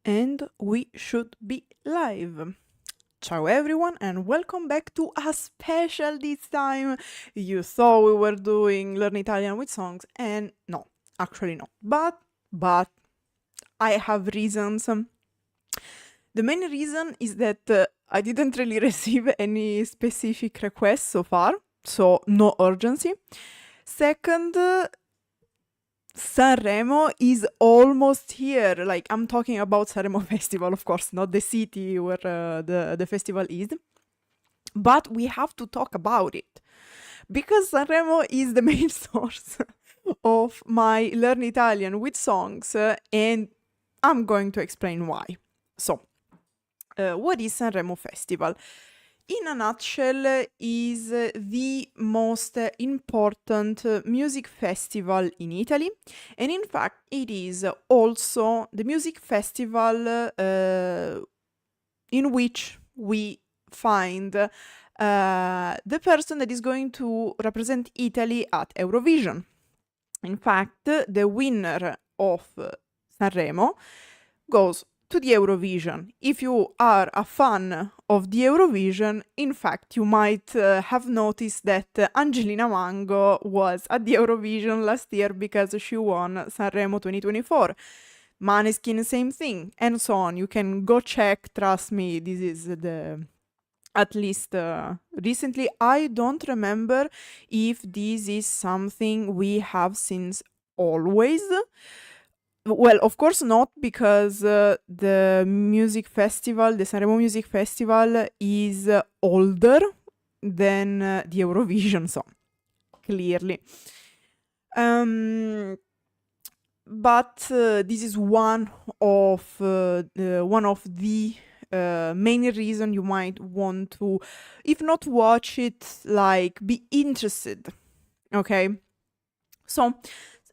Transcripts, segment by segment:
And we should be live. Ciao everyone and welcome back to a special this time. You thought we were doing Learn Italian with songs and no, actually no. But I have reasons. The main reason is that I didn't really receive any specific requests so far, so no urgency. Second, Sanremo is almost here. Like, I'm talking about Sanremo Festival, of course, not the city where the festival is. But we have to talk about it because Sanremo is the main source of my Learn Italian with songs, and I'm going to explain why. So, what is Sanremo Festival? In a nutshell, is the most important music festival in Italy, and in fact, it is also the music festival in which we find the person that is going to represent Italy at Eurovision. In fact, the winner of Sanremo goes to the Eurovision. If you are a fan of the Eurovision, in fact, you might have noticed that Angelina Mango was at the Eurovision last year because she won Sanremo 2024. Maneskin, same thing, and so on. You can go check, trust me, this is the... At least recently, I don't remember if this is something we have since always. Well, of course not, because the music festival, the Sanremo Music Festival, is older than the Eurovision song, clearly. But this is one of the main reason you might want to, if not watch it, like be interested. Okay, so.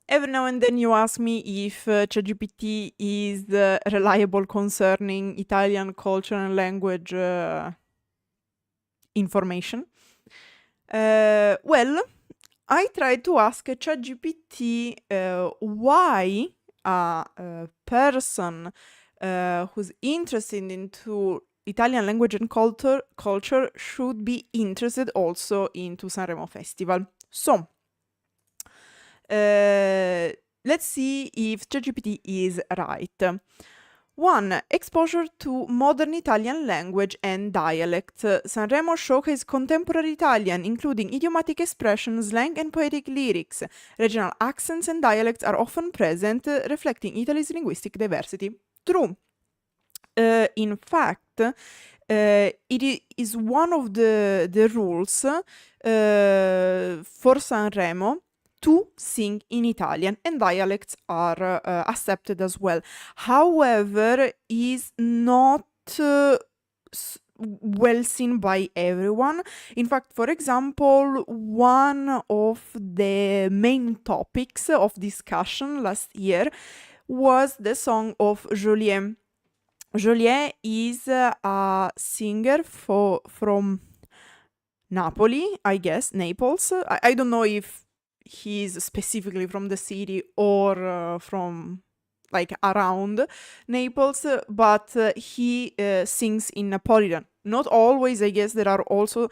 Every now and then you ask me if ChatGPT is reliable concerning Italian culture and language information. Well, I tried to ask ChatGPT why a person who's interested into Italian language and culture should be interested also into Sanremo Festival. So, let's see if ChatGPT is right. 1. Exposure to modern Italian language and dialect. Sanremo showcase contemporary Italian, including idiomatic expressions, slang, and poetic lyrics. Regional accents and dialects are often present, reflecting Italy's linguistic diversity. True. In fact, it is one of the rules for Sanremo to sing in Italian, and dialects are accepted as well. However, is not well seen by everyone. In fact, for example, one of the main topics of discussion last year was the song of Joliet. Joliet is a singer from Napoli, I guess, Naples. I don't know if he's specifically from the city or from like around Naples, but he sings in Napolitan. Not always, I guess there are also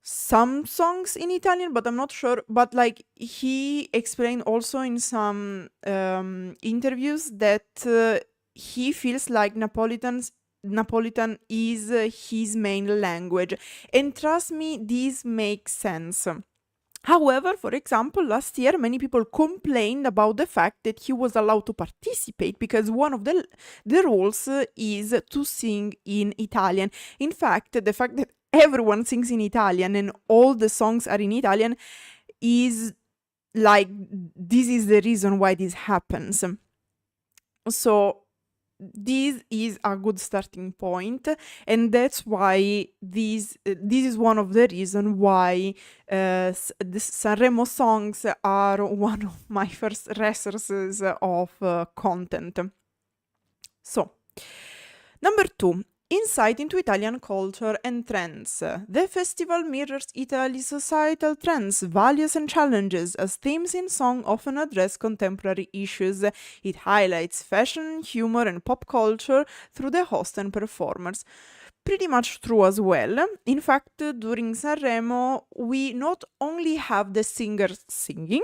some songs in Italian, but I'm not sure. But like he explained also in some interviews that he feels like Napolitan is his main language. And trust me, this makes sense. However, for example, last year, many people complained about the fact that he was allowed to participate because one of the rules is to sing in Italian. In fact, the fact that everyone sings in Italian and all the songs are in Italian is like, this is the reason why this happens. So, this is a good starting point, and that's why this is one of the reasons why the Sanremo songs are one of my first resources of content. So, number 2, insight into Italian culture and trends. The festival mirrors Italy's societal trends, values, and challenges, as themes in song often address contemporary issues. It highlights fashion, humor, and pop culture through the host and performers. Pretty much true as well. In fact, during Sanremo, we not only have the singers singing,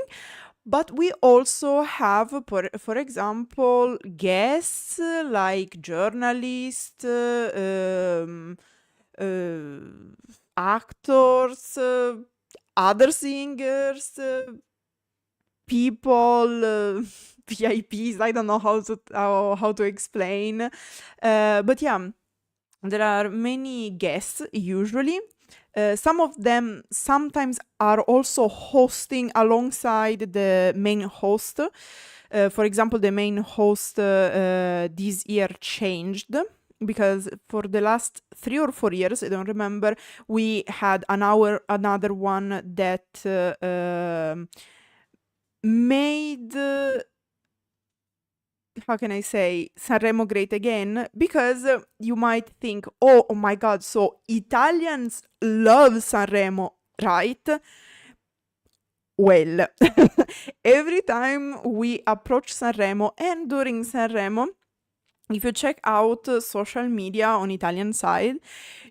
but we also have, for example, guests like journalists, actors, other singers, people, VIPs. I don't know how to explain, but yeah, there are many guests usually. Some of them sometimes are also hosting alongside the main host. For example, the main host this year changed because for the last 3 or 4 years, I don't remember, we had another one that made how can I say, Sanremo great again, because you might think, oh my god, so Italians love Sanremo, right? Well, every time we approach Sanremo and during Sanremo, if you check out social media on Italian side,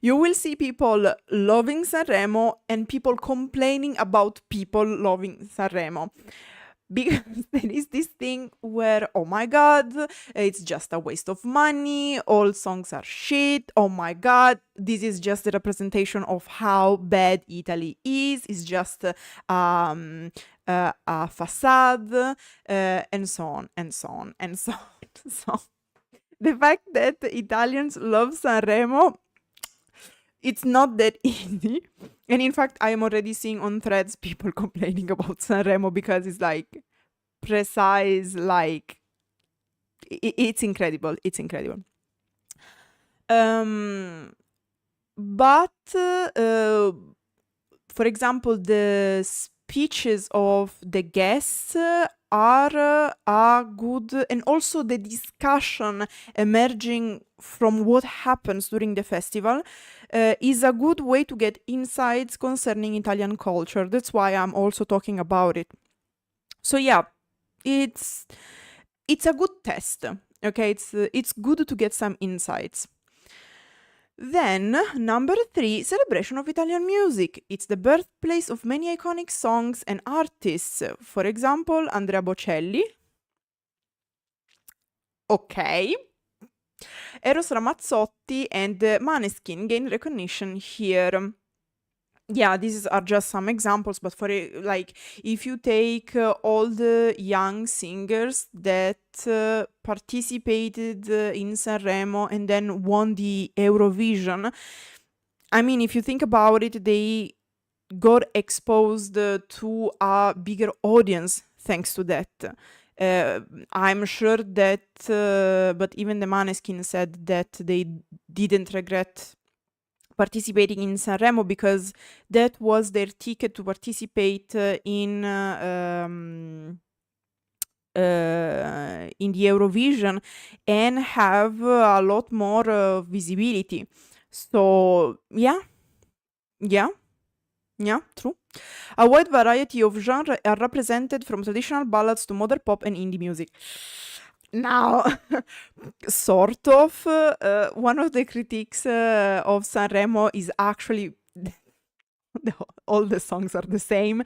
you will see people loving Sanremo and people complaining about people loving Sanremo. Because there is this thing where, oh my god, it's just a waste of money, all songs are shit, oh my god, this is just a representation of how bad Italy is, it's just a facade, and so on, and so on, and so on. So, the fact that Italians love Sanremo, it's not that easy. And in fact, I am already seeing on threads people complaining about Sanremo because it's like precise, like it's incredible. It's incredible. But for example, the speeches of the guests are good, and also the discussion emerging from what happens during the festival is a good way to get insights concerning Italian culture. That's why I'm also talking about it. So yeah, it's a good test. Okay, it's good to get some insights. Then, number 3, celebration of Italian music. It's the birthplace of many iconic songs and artists. For example, Andrea Bocelli. Ok. Eros Ramazzotti and Maneskin gained recognition here. Yeah, these are just some examples, but for like, if you take all the young singers that participated in Sanremo and then won the Eurovision, I mean, if you think about it, they got exposed to a bigger audience thanks to that. I'm sure that, but even the Maneskin said that they didn't regret participating in Sanremo because that was their ticket to participate in the Eurovision and have a lot more visibility. So yeah, true. A wide variety of genres are represented, from traditional ballads to modern pop and indie music. Now, sort of, one of the critiques of Sanremo is actually all the songs are the same,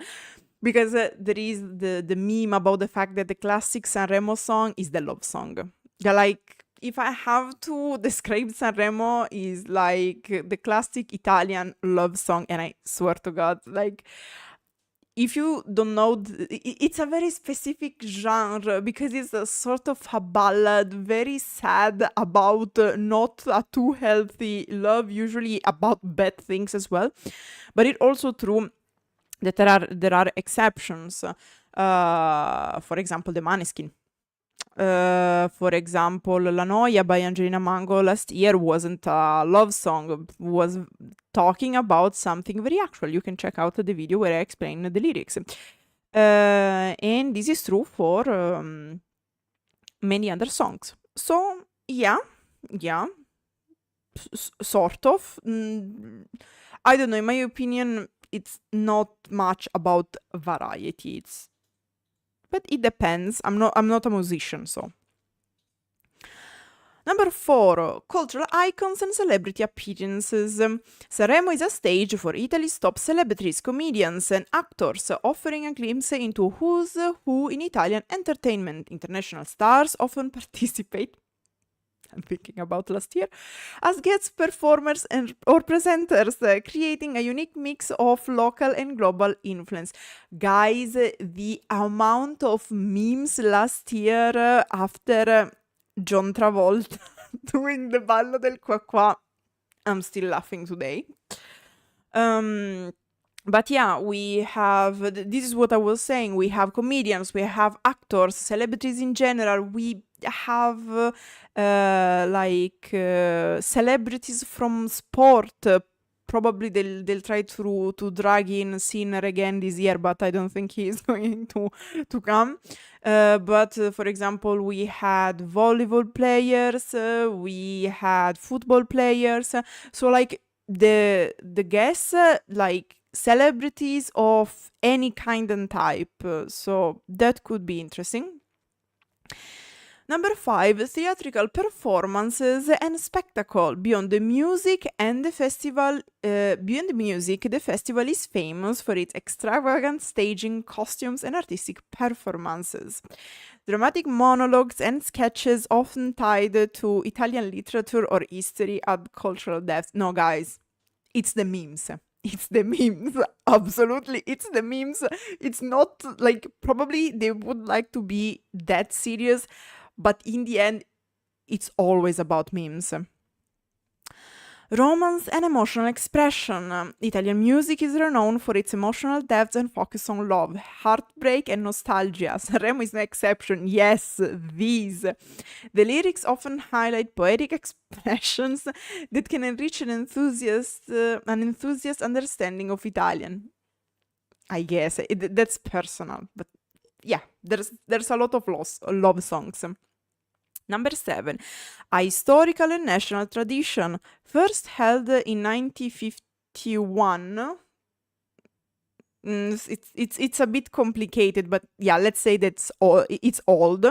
because there is the meme about the fact that the classic Sanremo song is the love song. Like, if I have to describe Sanremo, is like the classic Italian love song, and I swear to God, like, if you don't know, it's a very specific genre because it's a sort of a ballad, very sad about not a too healthy love, usually about bad things as well. But it's also true that there are exceptions. For example, the Maneskin. For example, La Noia by Angelina Mango last year wasn't a love song, was talking about something very actual. You can check out the video where I explain the lyrics. And this is true for many other songs. So, yeah. sort of. I don't know, in my opinion, it's not much about variety. But it depends. I'm not a musician, so. Number 4, cultural icons and celebrity appearances. Sanremo is a stage for Italy's top celebrities, comedians, and actors, offering a glimpse into who's who in Italian entertainment. International stars often participate. I'm thinking about last year, as guest performers or presenters, creating a unique mix of local and global influence. Guys, the amount of memes last year after John Travolta doing the ballo del qua qua, I'm still laughing today. But yeah, we have, this is what I was saying, we have comedians, we have actors, celebrities in general, we have celebrities from sport. Probably they'll try to drag in Sinner again this year, but I don't think he's going to come. But for example, we had volleyball players, we had football players. So like the guests, like celebrities of any kind and type. So that could be interesting. Number 5, theatrical performances and spectacle. Beyond the music, the festival is famous for its extravagant staging, costumes, and artistic performances. Dramatic monologues and sketches often tied to Italian literature or history add cultural depth. No, guys, it's the memes. It's the memes. Absolutely, it's the memes. It's not like, probably they would like to be that serious, but in the end, it's always about memes. Romance and emotional expression. Italian music is renowned for its emotional depth and focus on love, heartbreak, and nostalgia. Sanremo is no exception. Yes, these. The lyrics often highlight poetic expressions that can enrich an enthusiast understanding of Italian. I guess that's personal, but yeah, there's a lot of love songs. Number 7, a historical and national tradition. First held in 1951. It's a bit complicated, but yeah, let's say it's old.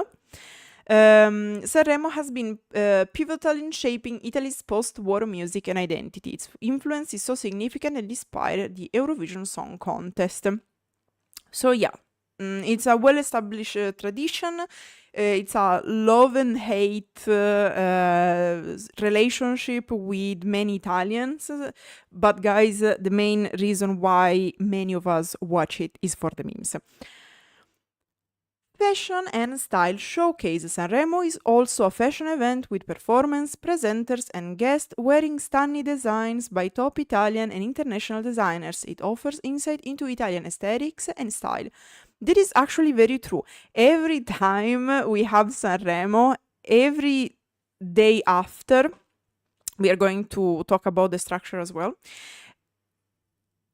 Sanremo has been pivotal in shaping Italy's post-war music and identity. Its influence is so significant and inspired the Eurovision Song Contest. So yeah, it's a well-established tradition. It's a love and hate relationship with many Italians. But guys, the main reason why many of us watch it is for the memes. Fashion and style showcase. Sanremo is also a fashion event with performance, presenters, and guests wearing stunning designs by top Italian and international designers. It offers insight into Italian aesthetics and style. This is actually very true. Every time we have Sanremo, every day after, we are going to talk about the structure as well.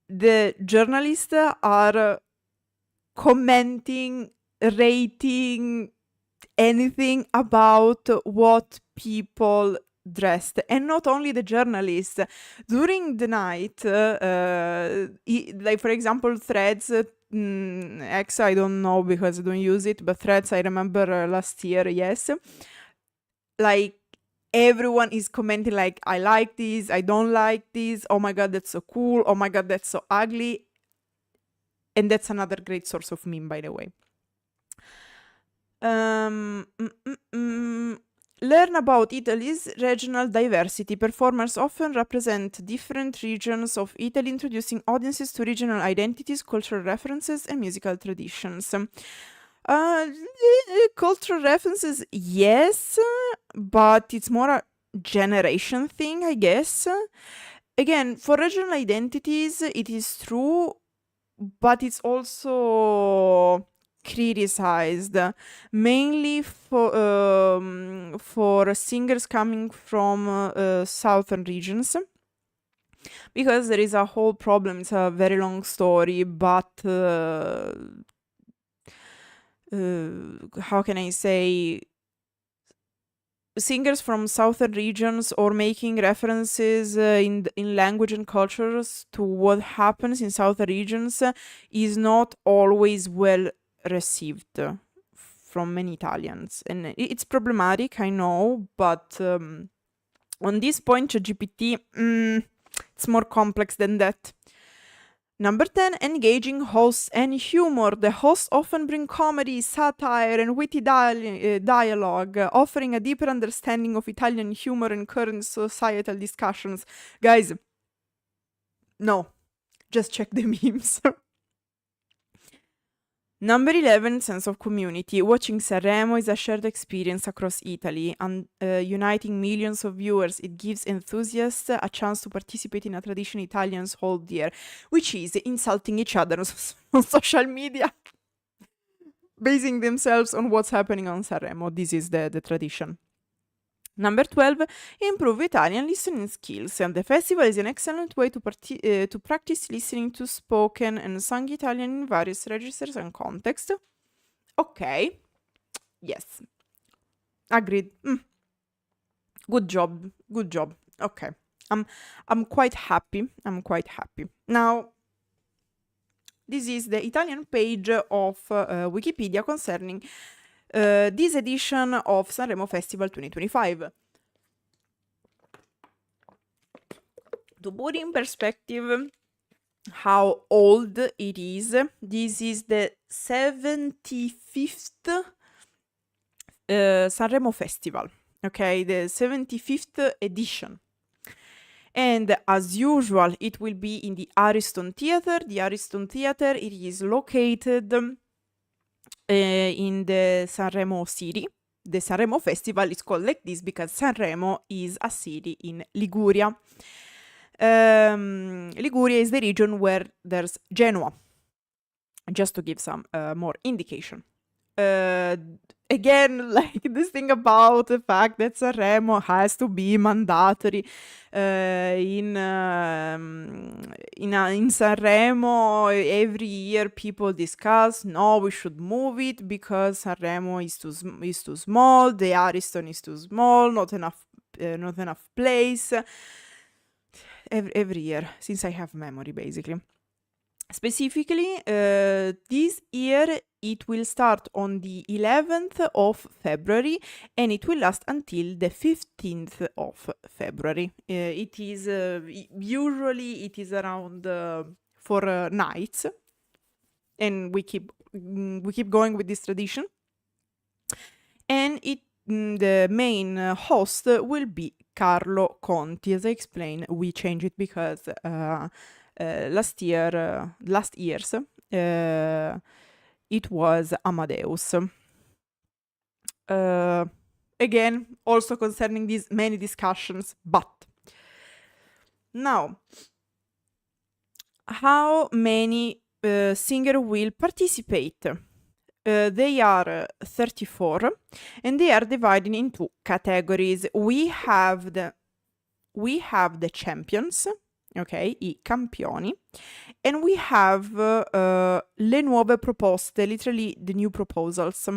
The journalists are commenting, rating anything about what people dressed, and not only the journalists. During the night, like for example, Threads, X, I don't know because I don't use it, but Threads, I remember last year, yes. Like, everyone is commenting like, I like this, I don't like this, oh my god, that's so cool, oh my god, that's so ugly. And that's another great source of meme, by the way. Learn about Italy's regional diversity. Performers often represent different regions of Italy, introducing audiences to regional identities, cultural references, and musical traditions. Cultural references, yes, but it's more a generation thing, I guess. Again, for regional identities, it is true, but it's also criticized, mainly for singers coming from southern regions, because there is a whole problem. It's a very long story, but how can I say, singers from southern regions or making references in language and cultures to what happens in southern regions is not always well received from many Italians, and it's problematic, I know, but on this point, ChatGPT, it's more complex than that. Number 10, engaging hosts and humor. The hosts often bring comedy, satire, and witty dialogue, offering a deeper understanding of Italian humor and current societal discussions. Guys, no, just check the memes. Number 11, sense of community. Watching Sanremo is a shared experience across Italy, and uniting millions of viewers. It gives enthusiasts a chance to participate in a tradition Italians hold dear, which is insulting each other on social media, basing themselves on what's happening on Sanremo. This is the tradition. Number 12, improve Italian listening skills. And the festival is an excellent way to practice listening to spoken and sung Italian in various registers and contexts. Okay. Yes. Agreed. Good job. Good job. Okay. I'm quite happy. Now, this is the Italian page of Wikipedia concerning this edition of Sanremo Festival 2025. To put in perspective how old it is, this is the 75th Sanremo Festival, okay, the 75th edition. And as usual, it will be in the Ariston Theatre. The Ariston Theatre, it is located in the Sanremo city. The Sanremo Festival is called like this because Sanremo is a city in Liguria. Liguria is the region where there's Genoa, just to give some more indication. Again, like this thing about the fact that Sanremo has to be mandatory in Sanremo, every year people discuss, no, we should move it because Sanremo is too small, the Ariston is too small, not enough place. Every year, since I have memory, basically. Specifically, this year it will start on the 11th of February and it will last until the 15th of February. It is usually it is around 4 nights, and we keep going with this tradition. And the main host will be Carlo Conti. As I explained, we changed it because last year's it was Amadeus. Again, also concerning these many discussions, but now, how many singers will participate? They are 34 and they are divided into categories. We have the champions, okay, I campioni, and we have le nuove proposte, literally the new proposals.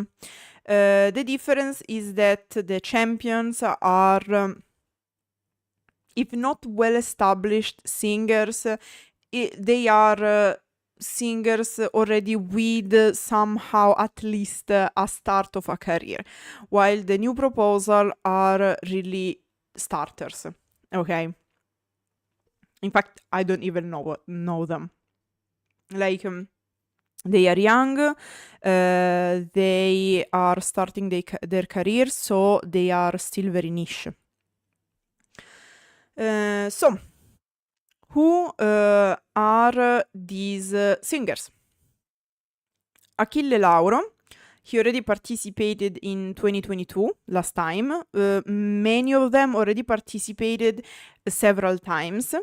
The difference is that the champions are, if not well-established singers, they are singers already with somehow at least a start of a career, while the new proposal are really starters, okay? In fact, I don't even know them. Like, they are young, they are starting their career, so they are still very niche. So, who are these singers? Achille Lauro, he already participated in 2022, last time. Many of them already participated several times.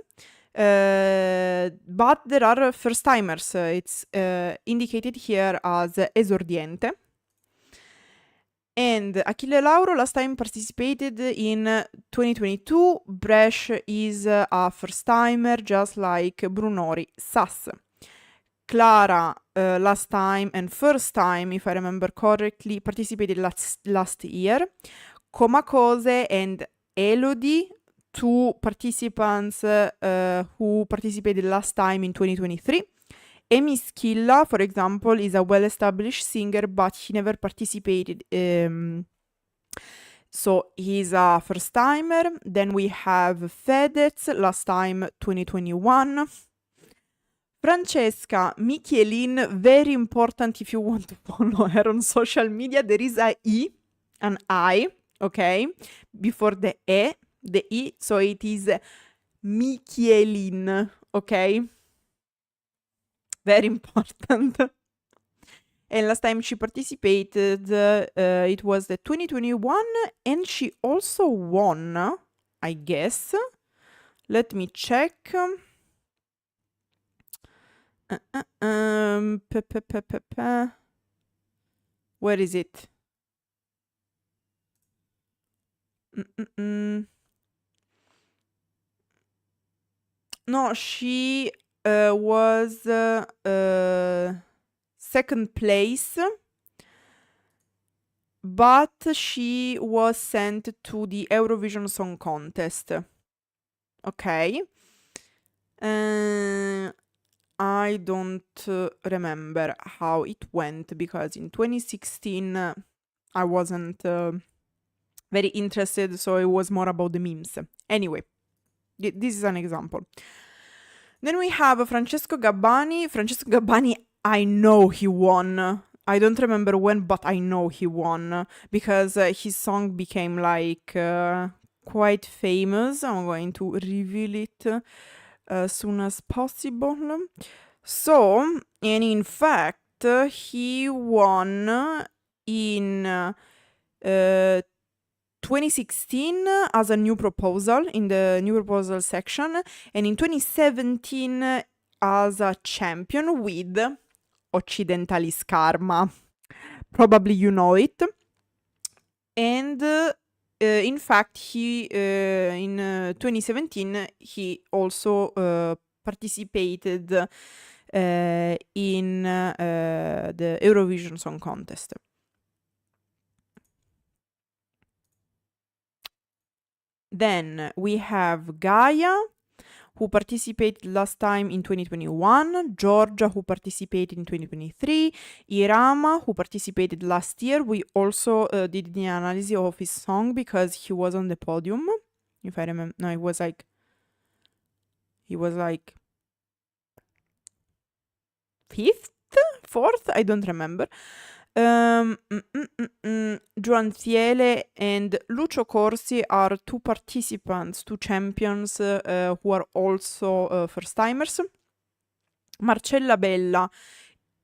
But there are first-timers. It's indicated here as esordiente. And Achille Lauro last time participated in 2022. Bresh is a first-timer, just like Brunori Sass. Clara last time and first time, if I remember correctly, participated last year. Comacose and Elodie, two participants who participated last time in 2023. Emi Schilla, for example, is a well-established singer, but he never participated. So he's a first-timer. Then we have Fedez, last time 2021. Francesca Michelin, very important if you want to follow her on social media. There is an I, okay, before the E, so it is Michelin, okay? Very important. And last time she participated, it was the 2021, and she also won, I guess. Let me check. Where is it? No, she was second place, but she was sent to the Eurovision Song Contest. Okay. I don't remember how it went, because in 2016 I wasn't very interested, so it was more about the memes. Anyway, this is an example. Then we have Francesco Gabbani. Francesco Gabbani, I know he won. I don't remember when, but I know he won, because his song became like quite famous. I'm going to reveal it as soon as possible. So, and in fact, he won in 2016 as a new proposal, in the new proposal section, and in 2017 as a champion with Occidentalis Karma. Probably you know it. And in fact, he in 2017 he also participated in the Eurovision Song Contest. Then we have Gaia, who participated last time in 2021, Georgia, who participated in 2023, Irama, who participated last year. We also did the analysis of his song because he was on the podium, if I remember. No, he was like fifth, fourth, I don't remember. Joan Thiele and Lucio Corsi are two participants, two champions who are also first-timers. Marcella Bella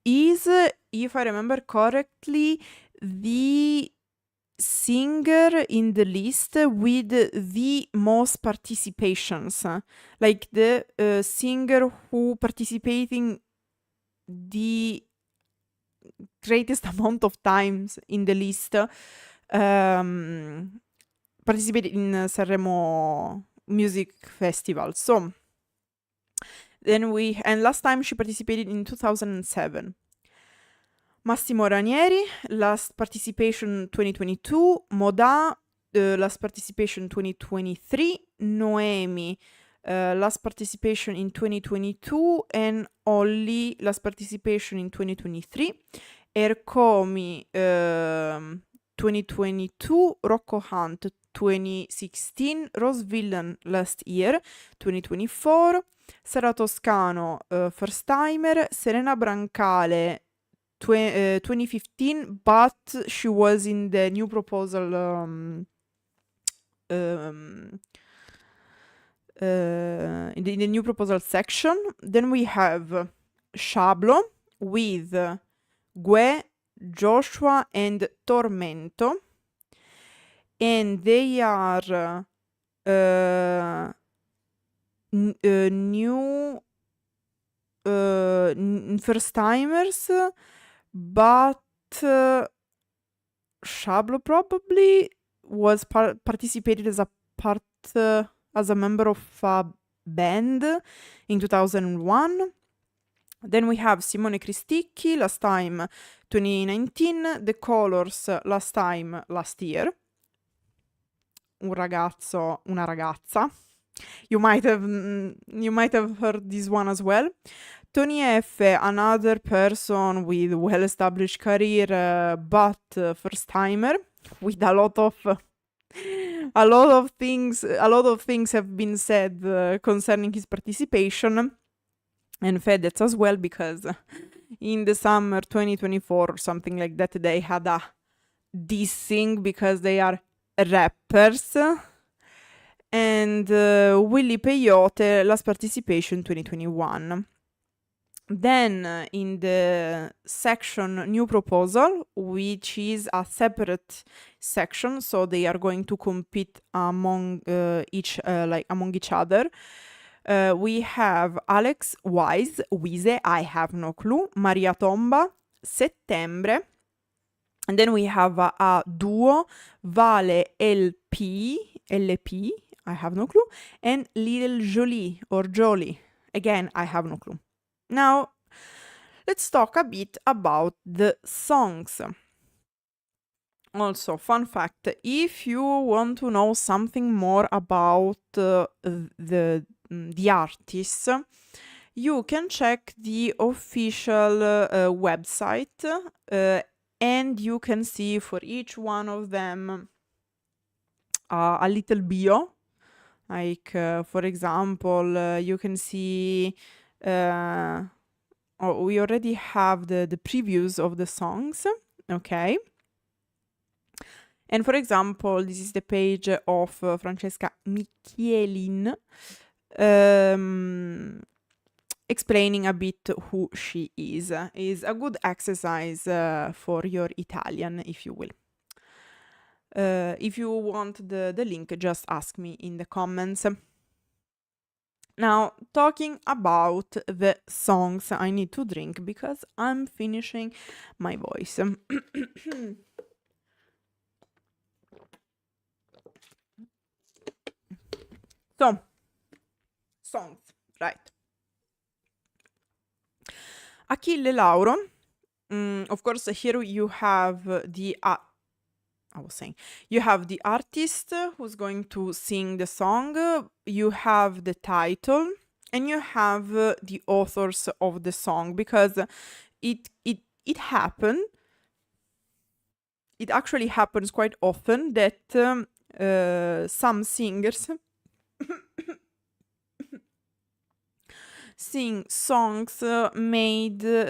is, if I remember correctly, the singer in the list with the most participations. Like the singer who participating the greatest amount of times in the list, participated in Sanremo Music Festival. So then and last time she participated in 2007. Massimo Ranieri, last participation 2022. Moda, last participation 2023. Noemi, last participation in 2022, and Olli, last participation in 2023. Ercomi 2022, Rocco Hunt 2016, Rose Villain last year 2024, Sara Toscano first timer, Serena Brancale 2015, but she was in the new proposal in the new proposal section. Then we have Shablo with Gue, Joshua, and Tormento, and they are new first timers, but Shablo probably was participated as a as a member of a band in 2001. Then we have Simone Cristicchi, last time 2019, The Colors, last time last year. un ragazzo, una ragazza. You might have heard this one as well. Tony F, another person with well-established career, but first timer with a lot of things have been said concerning his participation, and Fedez as well, because in the summer 2024 or something like that, they had a dissing because they are rappers. And Willy Peyote last participation 2021. Then in the section new proposal, which is a separate section, so they are going to compete among each other. We have Alex Wise, I have no clue, Maria Tomba, Settembre, and then we have a duo, Vale LP, I have no clue, and Little Jolie or Jolie, again, I have no clue. Now, let's talk a bit about the songs. Also, fun fact, if you want to know something more about the artists, you can check the official website and you can see for each one of them a little bio. Like, for example, you can see... we already have the previews of the songs, okay? And for example, this is the page of Francesca Michielin, explaining a bit who she is. Is a good exercise for your Italian, if you will. If you want the link, just ask me in the comments. Now, talking about the songs, I need to drink because I'm finishing my voice. So, songs, right. Achille Lauro, of course, here you have you have the artist who's going to sing the song, you have the title, and you have the authors of the song, because it actually happens quite often that some singers sing songs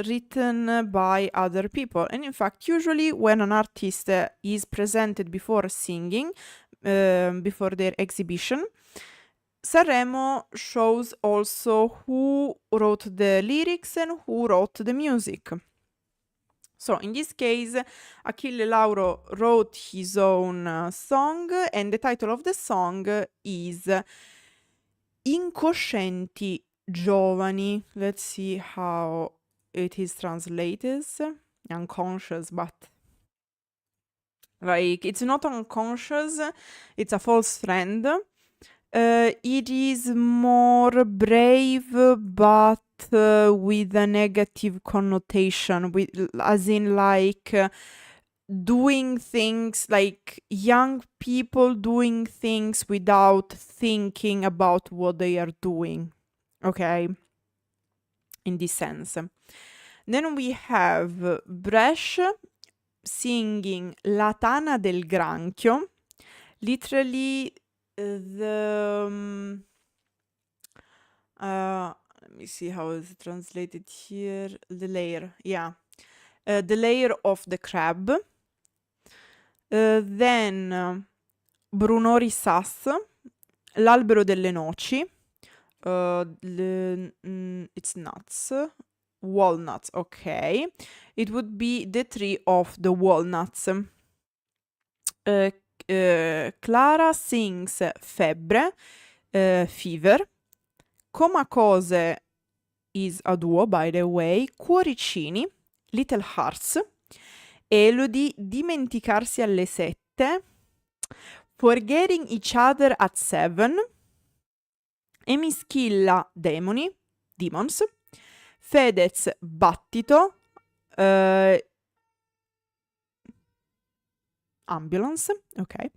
written by other people. And in fact, usually when an artist is presented before singing, before their exhibition, Sanremo shows also who wrote the lyrics and who wrote the music. So in this case, Achille Lauro wrote his own song, and the title of the song is Incoscienti Giovani. Let's see how it is translated. Unconscious, but like it's not unconscious, it's a false friend. It is more brave, but with a negative connotation, as in like doing things, like young people doing things without thinking about what they are doing. Okay, in this sense. Then we have Bresh singing La Tana del Granchio, literally let me see how it's translated here. The layer, yeah. The layer of the crab. Then Bruno Risas, L'albero delle noci. It's nuts. Walnuts, okay. It would be the tree of the walnuts. Clara sings Febbre, fever. Comacose is a duo, by the way. Cuoricini, Little Hearts. Elodie, Dimenticarsi alle 7. Forgetting Each Other at 7. Emischilla, Demons. Fedez, Battito. ambulance, okay.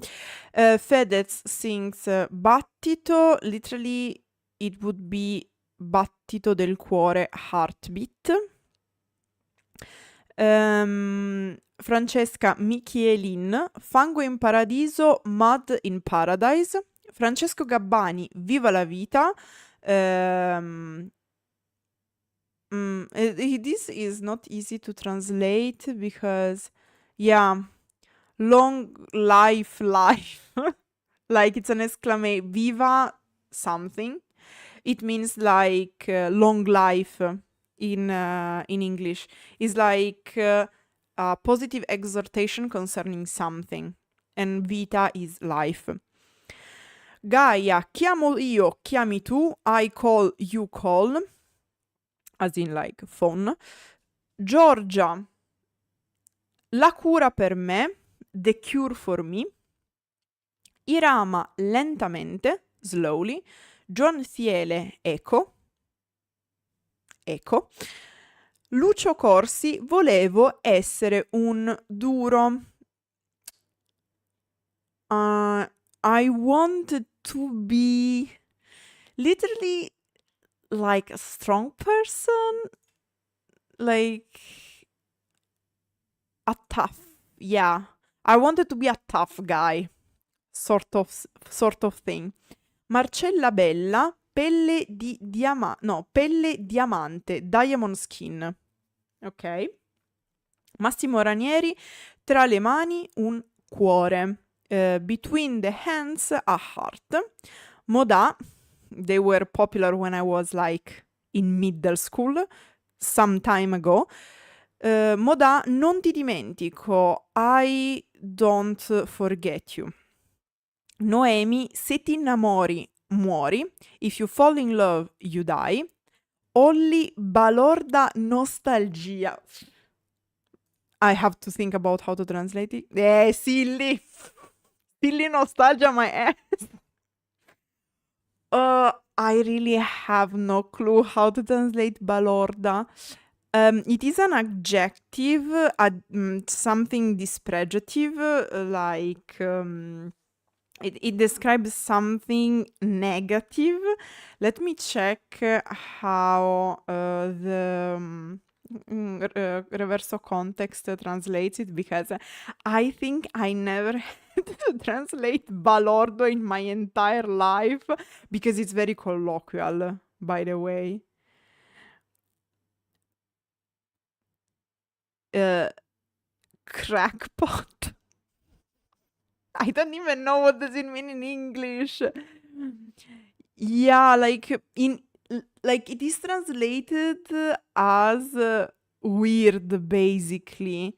Fedez sings battito, literally it would be battito del cuore, heartbeat. Francesca Michielin, fango in paradiso, mud in paradise. Francesco Gabbani, viva la vita. This is not easy to translate because, yeah, long life, like it's an exclamation, viva something. It means like long life in English. It's like a positive exhortation concerning something, and vita is life. Gaia, chiamo io, chiami tu, I call, you call, as in like phone. Giorgia, la cura per me, the cure for me. Irama, lentamente, slowly. John Thiele, eco. Lucio Corsi, volevo essere un duro. I wanted to be literally like a strong person, like a tough, yeah. I wanted to be a tough guy, sort of thing. Marcella Bella, pelle diamante, diamond skin. Ok. Massimo Ranieri, tra le mani un cuore. Between the hands a heart. Moda, they were popular when I was like in middle school, some time ago. Moda, non ti dimentico, I don't forget you. Noemi, se ti innamori, muori. If you fall in love, you die. Olli, balorda nostalgia. I have to think about how to translate it. Silly. Silly nostalgia, my ass. I really have no clue how to translate balorda. It is an adjective, something dispregiative, like it describes something negative. Let me check how the reverso context translates it, because I think I never had to translate balordo in my entire life, because it's very colloquial, by the way. Crackpot. I don't even know what does it mean in English. Yeah, like it is translated as weird, basically.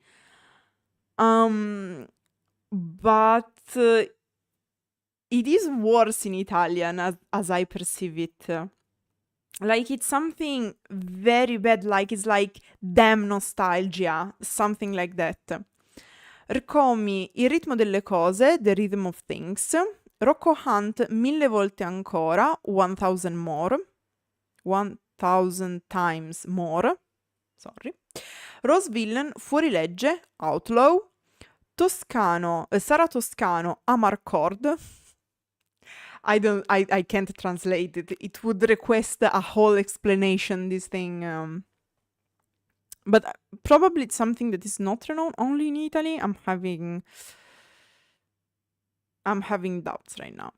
But it is worse in Italian as I perceive it. Like it's something very bad, like it's like damn nostalgia, something like that. Rcomi, il ritmo delle cose, the rhythm of things. Rocco Hunt, 1000 volte ancora, 1000 more. 1000 times more. Sorry. Rose Villain, fuorilegge, outlaw. Toscano, Sara Toscano, Amarcord. I can't translate it. It would request a whole explanation, this thing. But probably it's something that is not renowned only in Italy. I'm having doubts right now.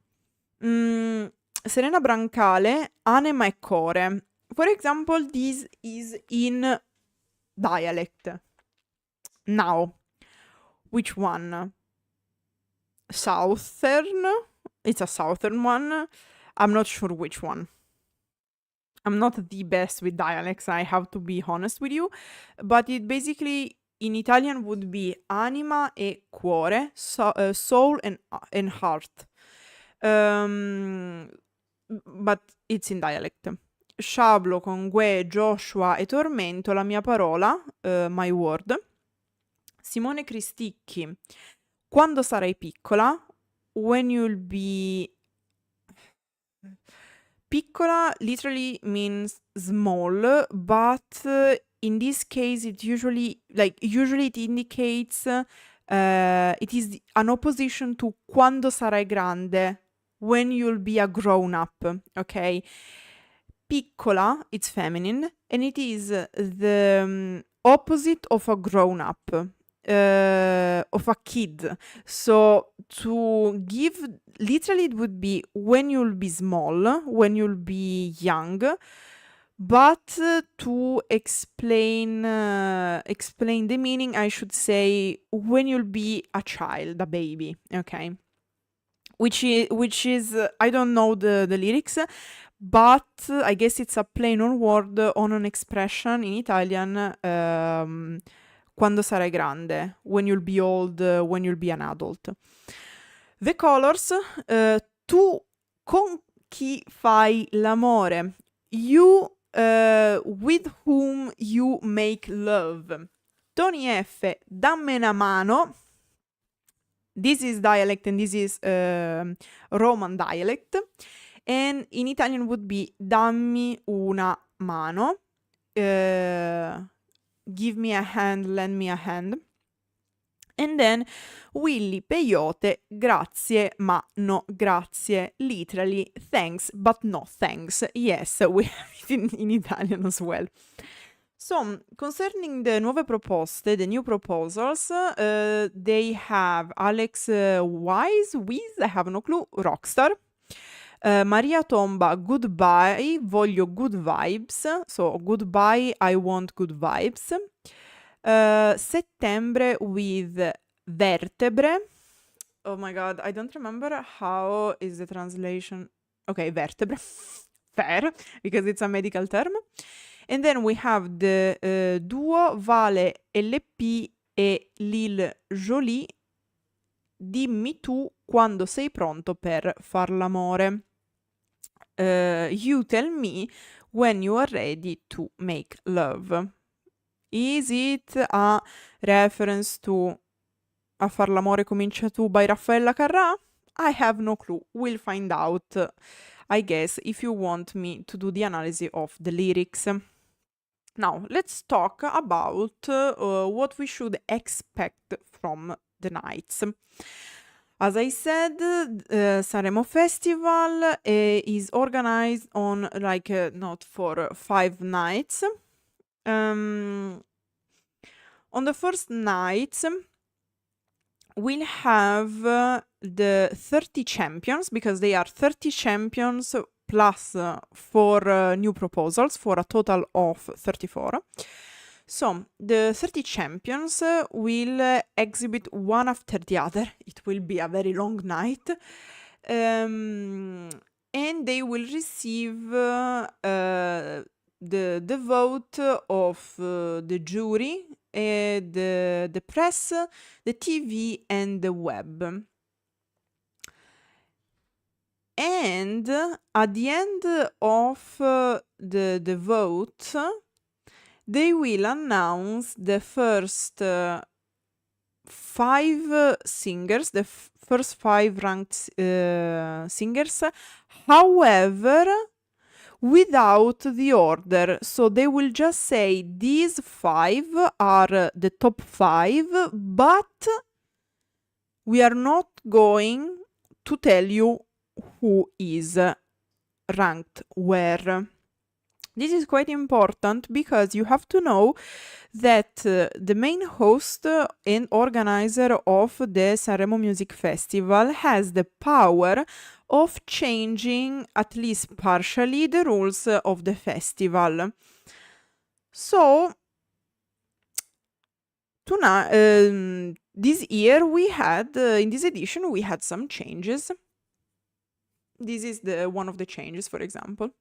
Serena Brancale, anima e core. For example, this is in dialect. Now, which one? Southern? It's a southern one. I'm not sure which one. I'm not the best with dialects, I have to be honest with you. But it basically, in Italian, would be anima e cuore, soul and heart. But it's in dialect. Sciablo, Congue, Joshua e Tormento, la mia parola, my word. Simone Cristicchi, quando sarai piccola, when you'll be... Piccola literally means small, but in this case it usually it indicates It is an opposition to quando sarai grande, when you'll be a grown up, okay? Piccola, it's feminine, and it is the opposite of a grown up, of a kid. So to give, literally, it would be when you'll be small, when you'll be young. But to explain the meaning, I should say when you'll be a child, a baby, okay? Which is I don't know the lyrics, but I guess it's a play on word on an expression in Italian, quando sarai grande, when you'll be old, when you'll be an adult. The colors, tu con chi fai l'amore, you with whom you make love. Tony F, dammi una mano. This is dialect and this is Roman dialect. And in Italian would be dammi una mano. Give me a hand, lend me a hand. And then Willy Peyote, grazie ma no grazie. Literally, thanks but no thanks. Yes, we have it in Italian as well. So, concerning the nuove proposte, the new proposals, they have Alex Wise, I have no clue, Rockstar. Maria Tomba, goodbye, voglio good vibes. So, goodbye, I want good vibes. Settembre with vertebre. Oh my god, I don't remember how is the translation. Okay, vertebre. Fair, because it's a medical term. And then we have the duo Vale LP e Lil Jolie. Dimmi tu quando sei pronto per far l'amore. You tell me when you are ready to make love. Is it a reference to A far l'amore comincia tu by Raffaella Carrà? I have no clue. We'll find out, I guess, if you want me to do the analysis of the lyrics. Now, let's talk about what we should expect from the nights. As I said, Sanremo Festival is organized on not for 5 nights. On the first night, we'll have the 30 champions, because they are 30 champions plus 4 new proposals for a total of 34. So the 30 champions will exhibit one after the other. It will be a very long night. And they will receive the vote of the jury, the press, the TV, and the web. And at the end of the vote, they will announce the first 5 singers, the first 5 ranked singers. However, without the order. So they will just say these 5 are the top 5, but we are not going to tell you who is ranked where. This is quite important because you have to know that the main host and organizer of the Sanremo Music Festival has the power of changing, at least partially, the rules of the festival. So, this year we had, in this edition, we had some changes. This is one of the changes, for example.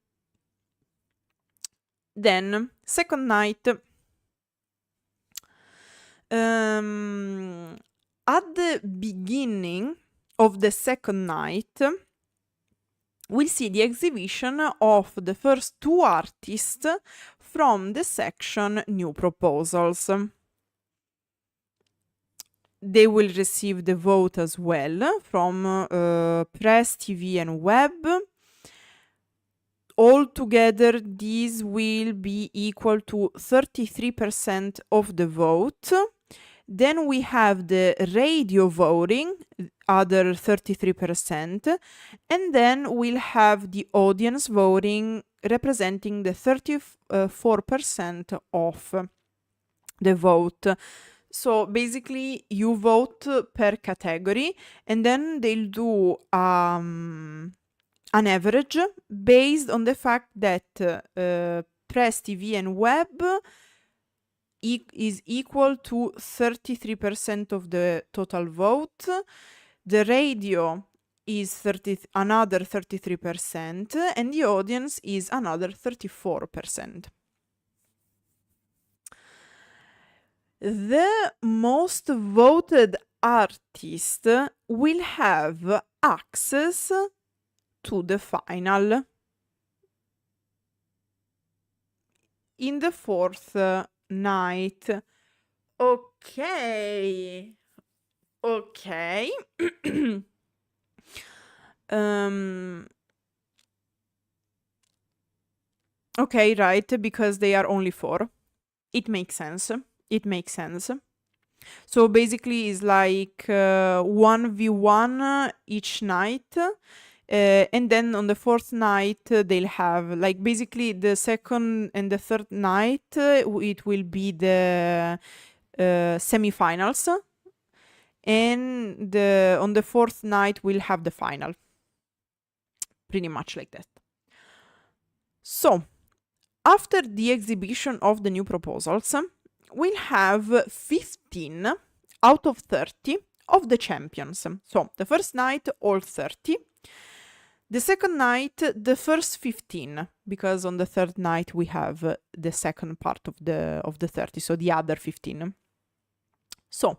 Then, second night. At the beginning of the second night, we'll see the exhibition of the first 2 artists from the section New Proposals. They will receive the vote as well from press, TV, and web. Altogether, these will be equal to 33% of the vote. Then we have the radio voting, other 33%, and then we'll have the audience voting representing the 34% of the vote. So basically you vote per category and then they'll do an average based on the fact that press TV and web is equal to 33% of the total vote. The radio is another 33% and the audience is another 34%. The most voted artist will have access to the final in the fourth night. Okay. Okay, right, because they are only 4. It makes sense. So basically it's like 1v1 each night. And then on the fourth night, they'll have, like, basically the second and the third night, it will be the semifinals. And on the fourth night, we'll have the final. Pretty much like that. So, after the exhibition of the new proposals, we'll have 15 out of 30 of the champions. So, the first night, all 30. The second night, the first 15, because on the third night we have the second part of the 30, so the other 15. So,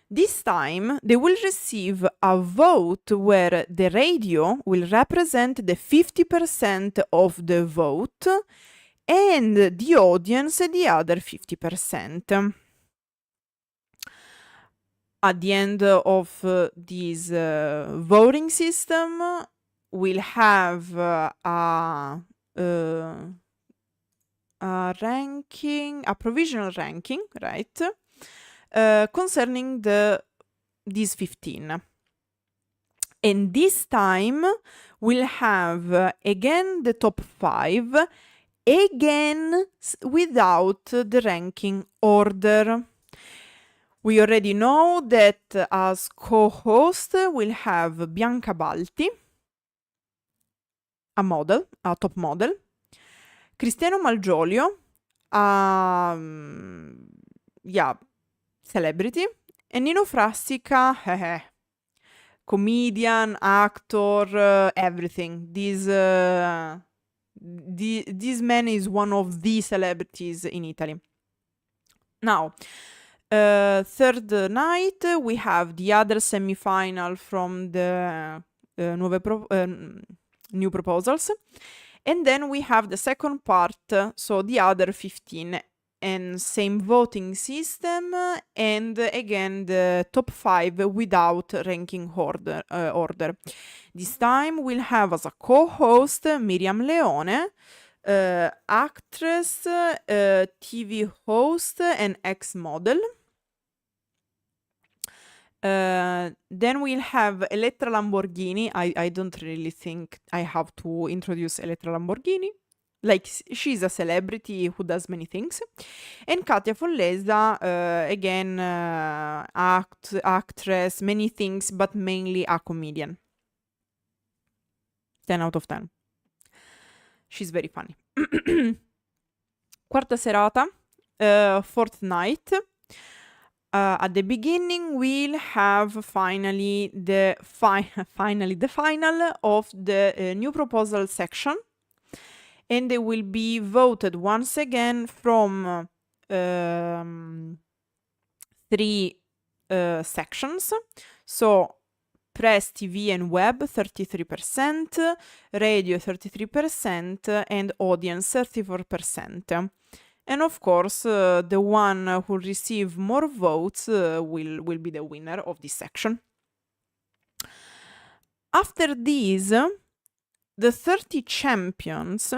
this time they will receive a vote where the radio will represent the 50% of the vote and the audience the other 50%. At the end of this voting system, we'll have a ranking, a provisional ranking, right? Concerning these 15. And this time we'll have again the top 5, again without the ranking order. We already know that as co-host we'll have Bianca Balti, a top model, Cristiano Malgioglio, celebrity, and Nino Frassica, comedian, actor, everything. This man is one of the celebrities in Italy. Now, third night, we have the other semi-final from the new proposals. And then we have the second part, so the other 15, and same voting system, and again the top 5 without ranking order. This time we'll have as a co-host Miriam Leone, actress, TV host, and ex-model. Then we'll have Elettra Lamborghini. I don't really think I have to introduce Elettra Lamborghini. Like, she's a celebrity who does many things. And Katia Follesa, again, actress, many things, but mainly a comedian. 10 out of 10. She's very funny. Quarta serata, fourth night. At the beginning, we'll have finally the final of the new proposal section. And they will be voted once again from 3 sections. So, press, TV and web 33%, radio 33%, and audience 34%. And of course, the one who receives more votes will be the winner of this section. After this, the 30 champions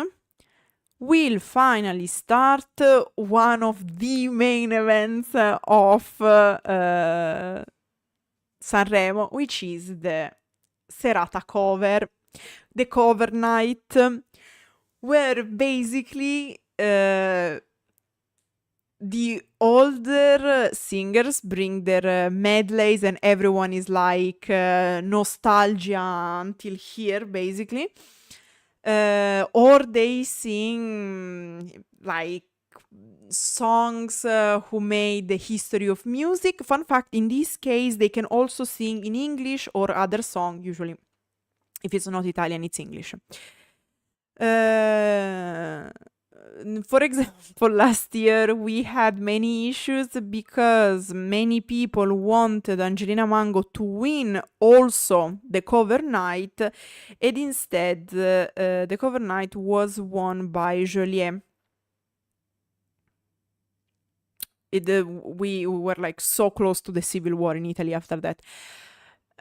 will finally start one of the main events of Sanremo, which is the serata cover, the cover night, where basically the older singers bring their medleys and everyone is like nostalgia until here, basically. Or they sing like songs who made the history of music. Fun fact, in this case, they can also sing in English or other song, usually. If it's not Italian, it's English. For example, last year we had many issues because many people wanted Angelina Mango to win also the cover night, and instead the cover night was won by Joliet. We were like so close to the civil war in Italy after that.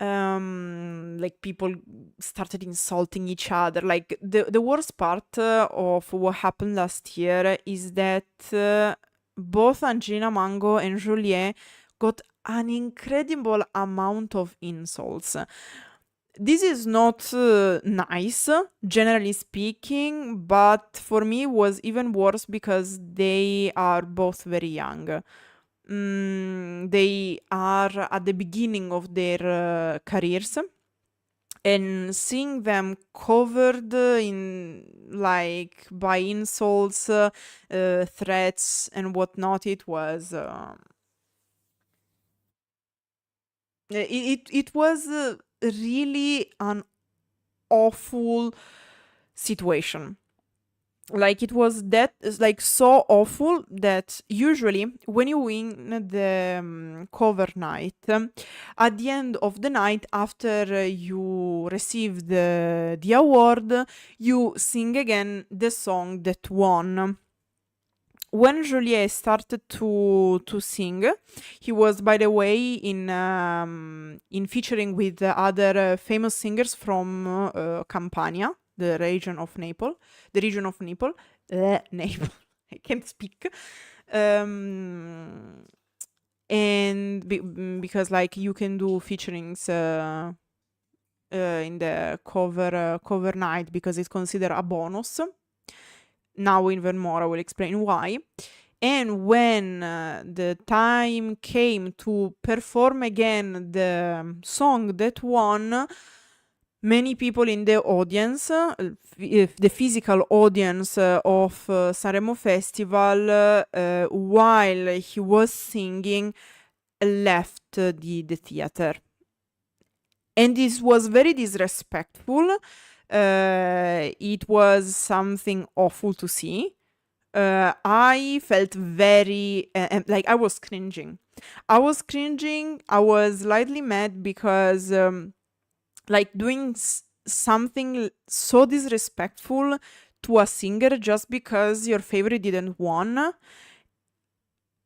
Like people started insulting each other. Like the worst part of what happened last year is that both Angelina Mango and Joliet got an incredible amount of insults. This is not nice, generally speaking, but for me it was even worse because they are both very young. They are at the beginning of their careers, and seeing them covered in like by insults, threats, and whatnot, it was it was really an awful situation. Like it was that like so awful that usually when you win the cover night, at the end of the night after you receive the award, you sing again the song that won. When Joliet started to sing, he was, by the way, in featuring with other famous singers from Campania, the region of Naples. Naples. I can't speak. And because like you can do featurings in the cover night because it's considered a bonus. Now even more, I will explain why. And when the time came to perform again the song that won, many people in the audience, the physical audience of Sanremo Festival, while he was singing, left the theater. And this was very disrespectful. It was something awful to see. I felt very like I was cringing. I was slightly mad because like doing something so disrespectful to a singer just because your favorite didn't won.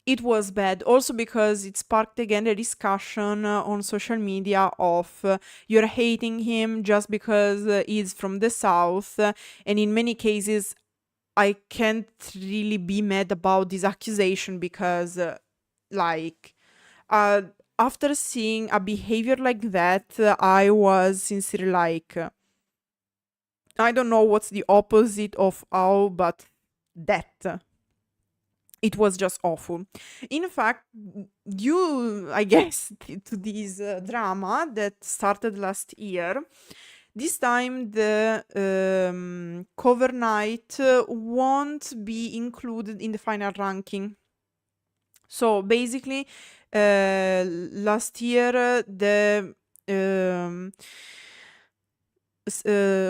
It was bad also because it sparked again a discussion on social media of you're hating him just because he's from the south, and in many cases I can't really be mad about this accusation because after seeing a behavior like that, I was sincerely like I don't know what's the opposite of awe, but that. It was just awful. In fact, due, I guess, to this drama that started last year, this time the cover night won't be included in the final ranking. So basically, last year the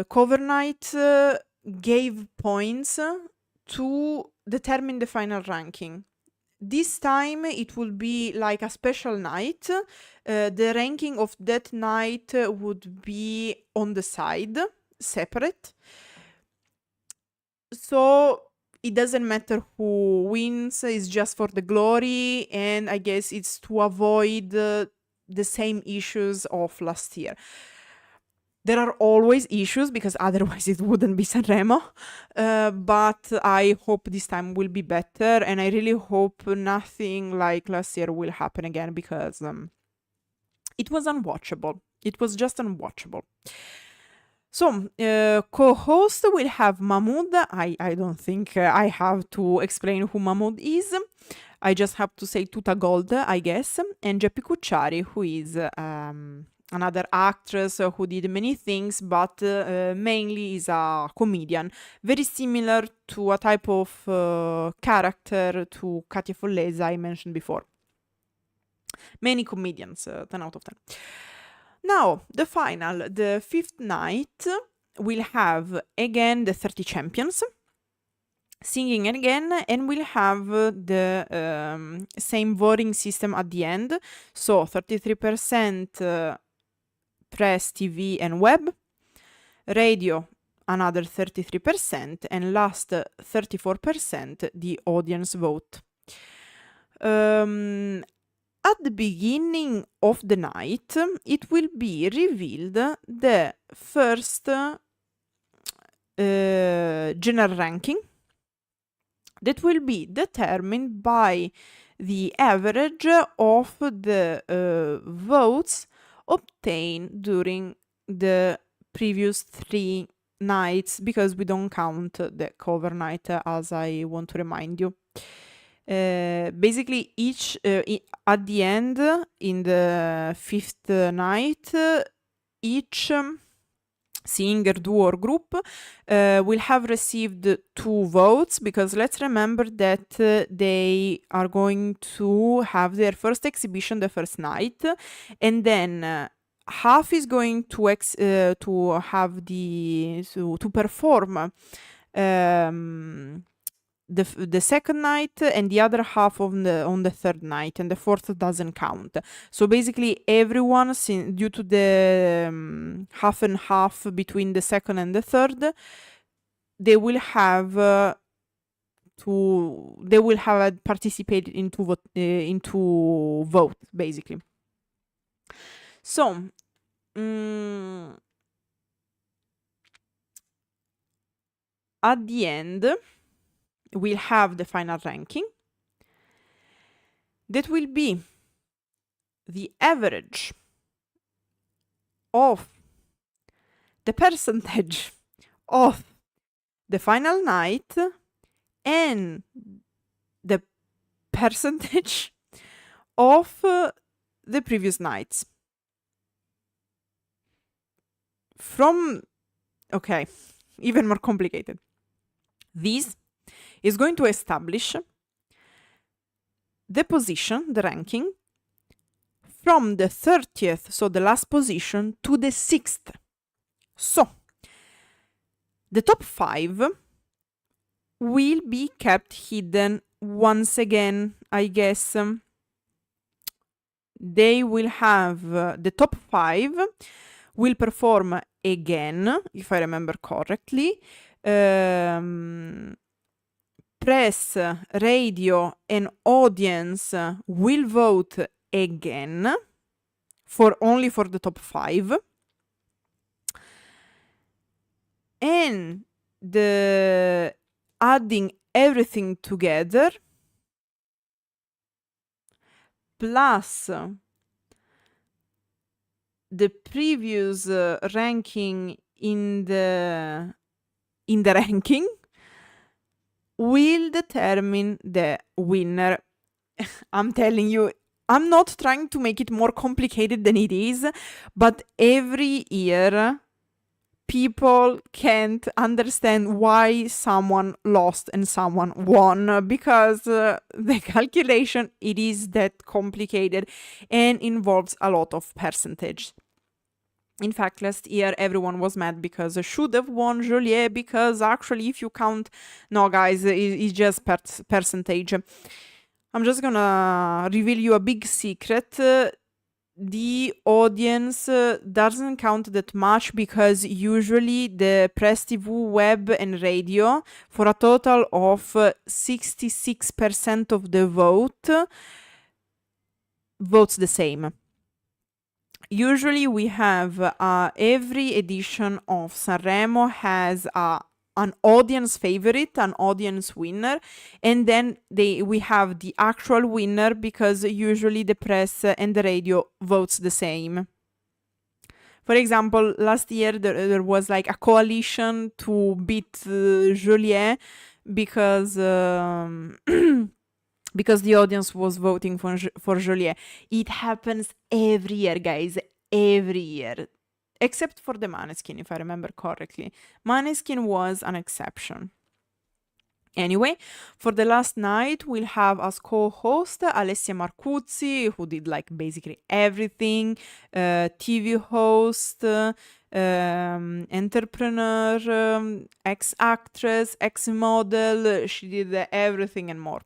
cover night gave points to determine the final ranking. This time it will be like a special night. The ranking of that night would be on the side, separate. So it doesn't matter who wins, it's just for the glory, and I guess it's to avoid the same issues of last year. There are always issues because otherwise it wouldn't be Sanremo. But I hope this time will be better, and I really hope nothing like last year will happen again because it was unwatchable. It was just unwatchable. So, co-host will have Mahmoud. I don't think I have to explain who Mahmoud is. I just have to say Tuta Gold, I guess, and Geppi Cucciari, who is another actress who did many things, but mainly is a comedian, very similar to a type of character to Katia Follese I mentioned before. Many comedians, 10 out of 10. Now, the final, the fifth night, will have again the 30 champions singing again, and we'll have the same voting system at the end. So 33% press, TV, and web, radio another 33%, and last 34% the audience vote. At the beginning of the night, it will be revealed the first general ranking that will be determined by the average of the votes obtained during the previous 3 nights, because we don't count the cover night, as I want to remind you. Basically, each at the end, in the 5th night, each singer, duo, or group will have received 2 votes, because let's remember that they are going to have their first exhibition the first night, and then half is going to have to perform the second night, and the other half on the third night, and the fourth doesn't count. So basically everyone, due to the half and half between the second and the third, they will have participated into vote, basically. So at the end, we'll have the final ranking. That will be the average of the percentage of the final night and the percentage of the previous nights. Okay, even more complicated. This is going to establish the position, the ranking, from the 30th, so the last position, to the 6th. So, the top 5 will be kept hidden once again, I guess. They will have, the top 5 will perform again, if I remember correctly. Press, radio, and audience will vote again only for the top 5. And adding everything together, plus the previous ranking in the ranking, will determine the winner. I'm telling you, I'm not trying to make it more complicated than it is, but every year people can't understand why someone lost and someone won, because the calculation, it is that complicated and involves a lot of percentage. In fact, last year everyone was mad because should have won Joliet, because actually if you count, no guys, it's just percentage. I'm just gonna reveal you a big secret. The audience doesn't count that much, because usually the press, TV, web, and radio, for a total of 66% of the votes the same. Usually we have every edition of Sanremo has an audience favorite, an audience winner, and then we have the actual winner, because usually the press and the radio votes the same. For example, last year there was like a coalition to beat Joliet, because because the audience was voting for Joliet. It happens every year, guys, every year. Except for the Maneskin, if I remember correctly. Maneskin was an exception. Anyway, for the last night, we'll have as co-host Alessia Marcuzzi, who did like basically everything, TV host, entrepreneur, ex-actress, ex-model. She did everything and more.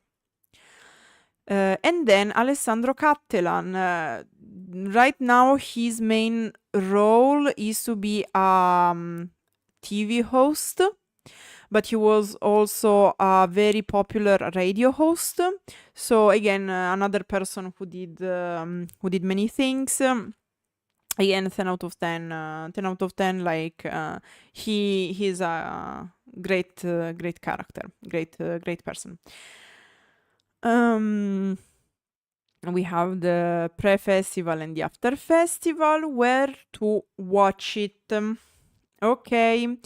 And then Alessandro Cattelan. Right now, his main role is to be a TV host, but he was also a very popular radio host. So again, another person who did many things. Again, 10 out of 10. 10 out of 10. Like he's a great character, great person. We have the pre-festival and the after-festival. Where to watch it? Okay.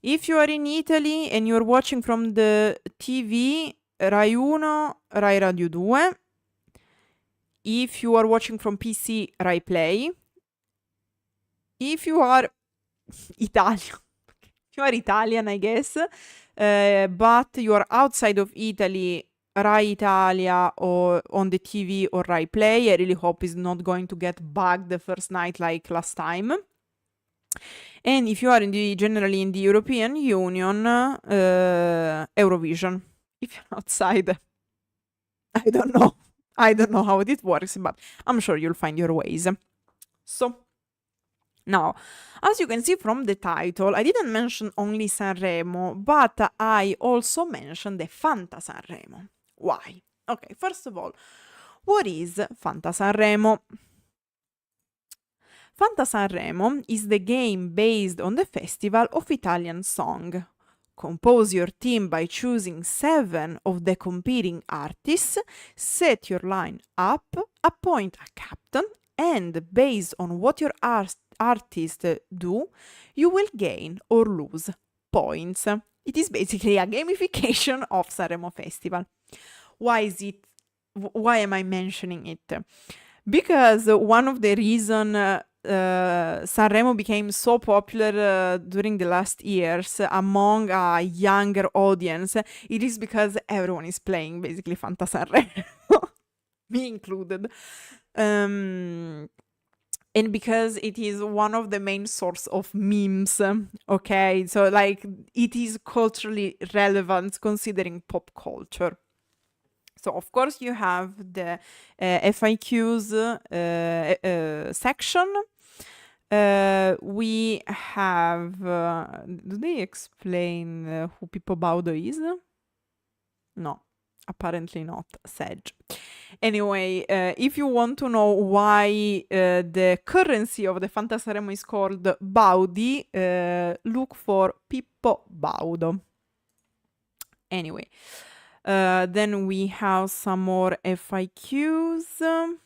If you are in Italy and you're watching from the TV, Rai 1, Rai Radio 2. If you are watching from PC, Rai Play. If you are Italian, I guess, but you are outside of Italy, Rai Italia or on the TV or Rai Play. I really hope it's not going to get bugged the first night like last time. And if you are generally in the European Union, Eurovision. If you're outside, I don't know how it works, but I'm sure you'll find your ways. So, now, as you can see from the title, I didn't mention only Sanremo, but I also mentioned the FantaSanremo. Why? Okay, first of all, what is FantaSanremo? FantaSanremo is the game based on the festival of Italian song. Compose your team by choosing 7 of the competing artists, set your line up, appoint a captain, and based on what your artists do, you will gain or lose points. It is basically a gamification of Sanremo Festival. Why am I mentioning it? Because one of the reasons Sanremo became so popular during the last years among a younger audience, it is because everyone is playing basically FantaSanremo, me included. And because it is one of the main source of memes, okay? So like it is culturally relevant considering pop culture. So of course you have the FAQs section. We have, do they explain who Pippo Baudo is? No, apparently not. Sedge. Anyway, if you want to know why the currency of the FantaSanremo is called Baudi, look for Pippo Baudo. Anyway, then we have some more FAQs.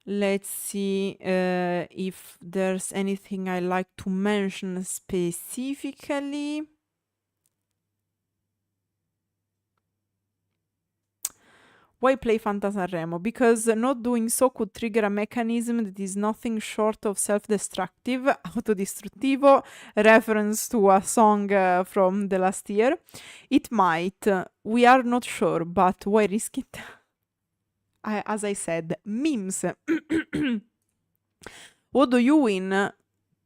Let's see if there's anything I like to mention specifically. Why play FantaSanremo? Because not doing so could trigger a mechanism that is nothing short of self-destructive, autodistruttivo, reference to a song from the last year. It might. We are not sure, but why risk it? As I said, memes. What do you win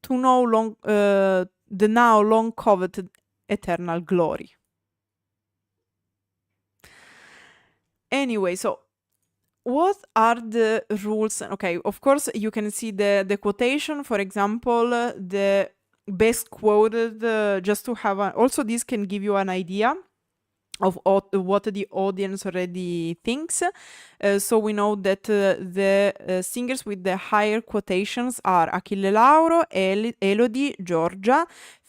to know the now long coveted eternal glory? Anyway, so what are the rules? Okay, of course, you can see the quotation. For example, the best quoted, just to have also this can give you an idea. of what the audience already thinks. So we know that the singers with the higher quotations are Achille Lauro, Elodie, Giorgia,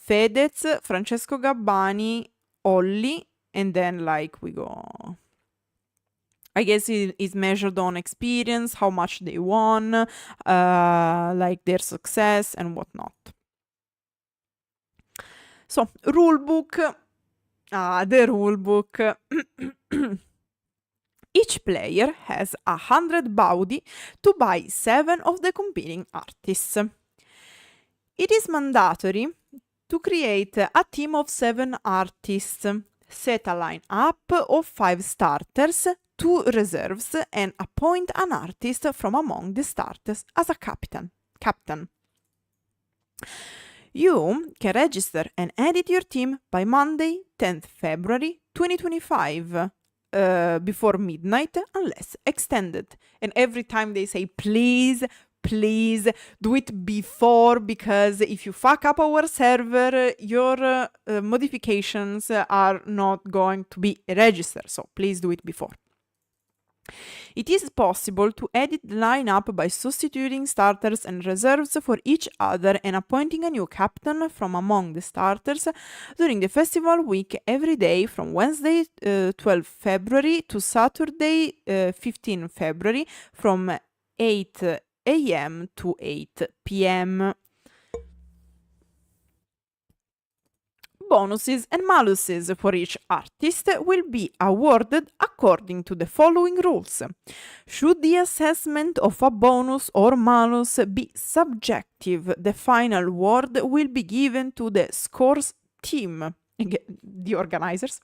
Fedez, Francesco Gabbani, Olli, and then like we go. I guess it is measured on experience, how much they won, like their success and whatnot. So, rulebook. The rulebook. Each player has 100 baudi to buy 7 of the competing artists. It is mandatory to create a team of 7 artists, set a line-up of 5 starters, 2 reserves, and appoint an artist from among the starters as a captain. You can register and edit your team by Monday, 10th February 2025, before midnight, unless extended. And every time they say, please do it before, because if you fuck up our server, your modifications are not going to be registered. So please do it before. It is possible to edit the lineup by substituting starters and reserves for each other and appointing a new captain from among the starters during the festival week every day from Wednesday 12 February to Saturday 15 February from 8 a.m. to 8 p.m. Bonuses and maluses for each artist will be awarded according to the following rules. Should the assessment of a bonus or malus be subjective, the final award will be given to the scores team, the organizers,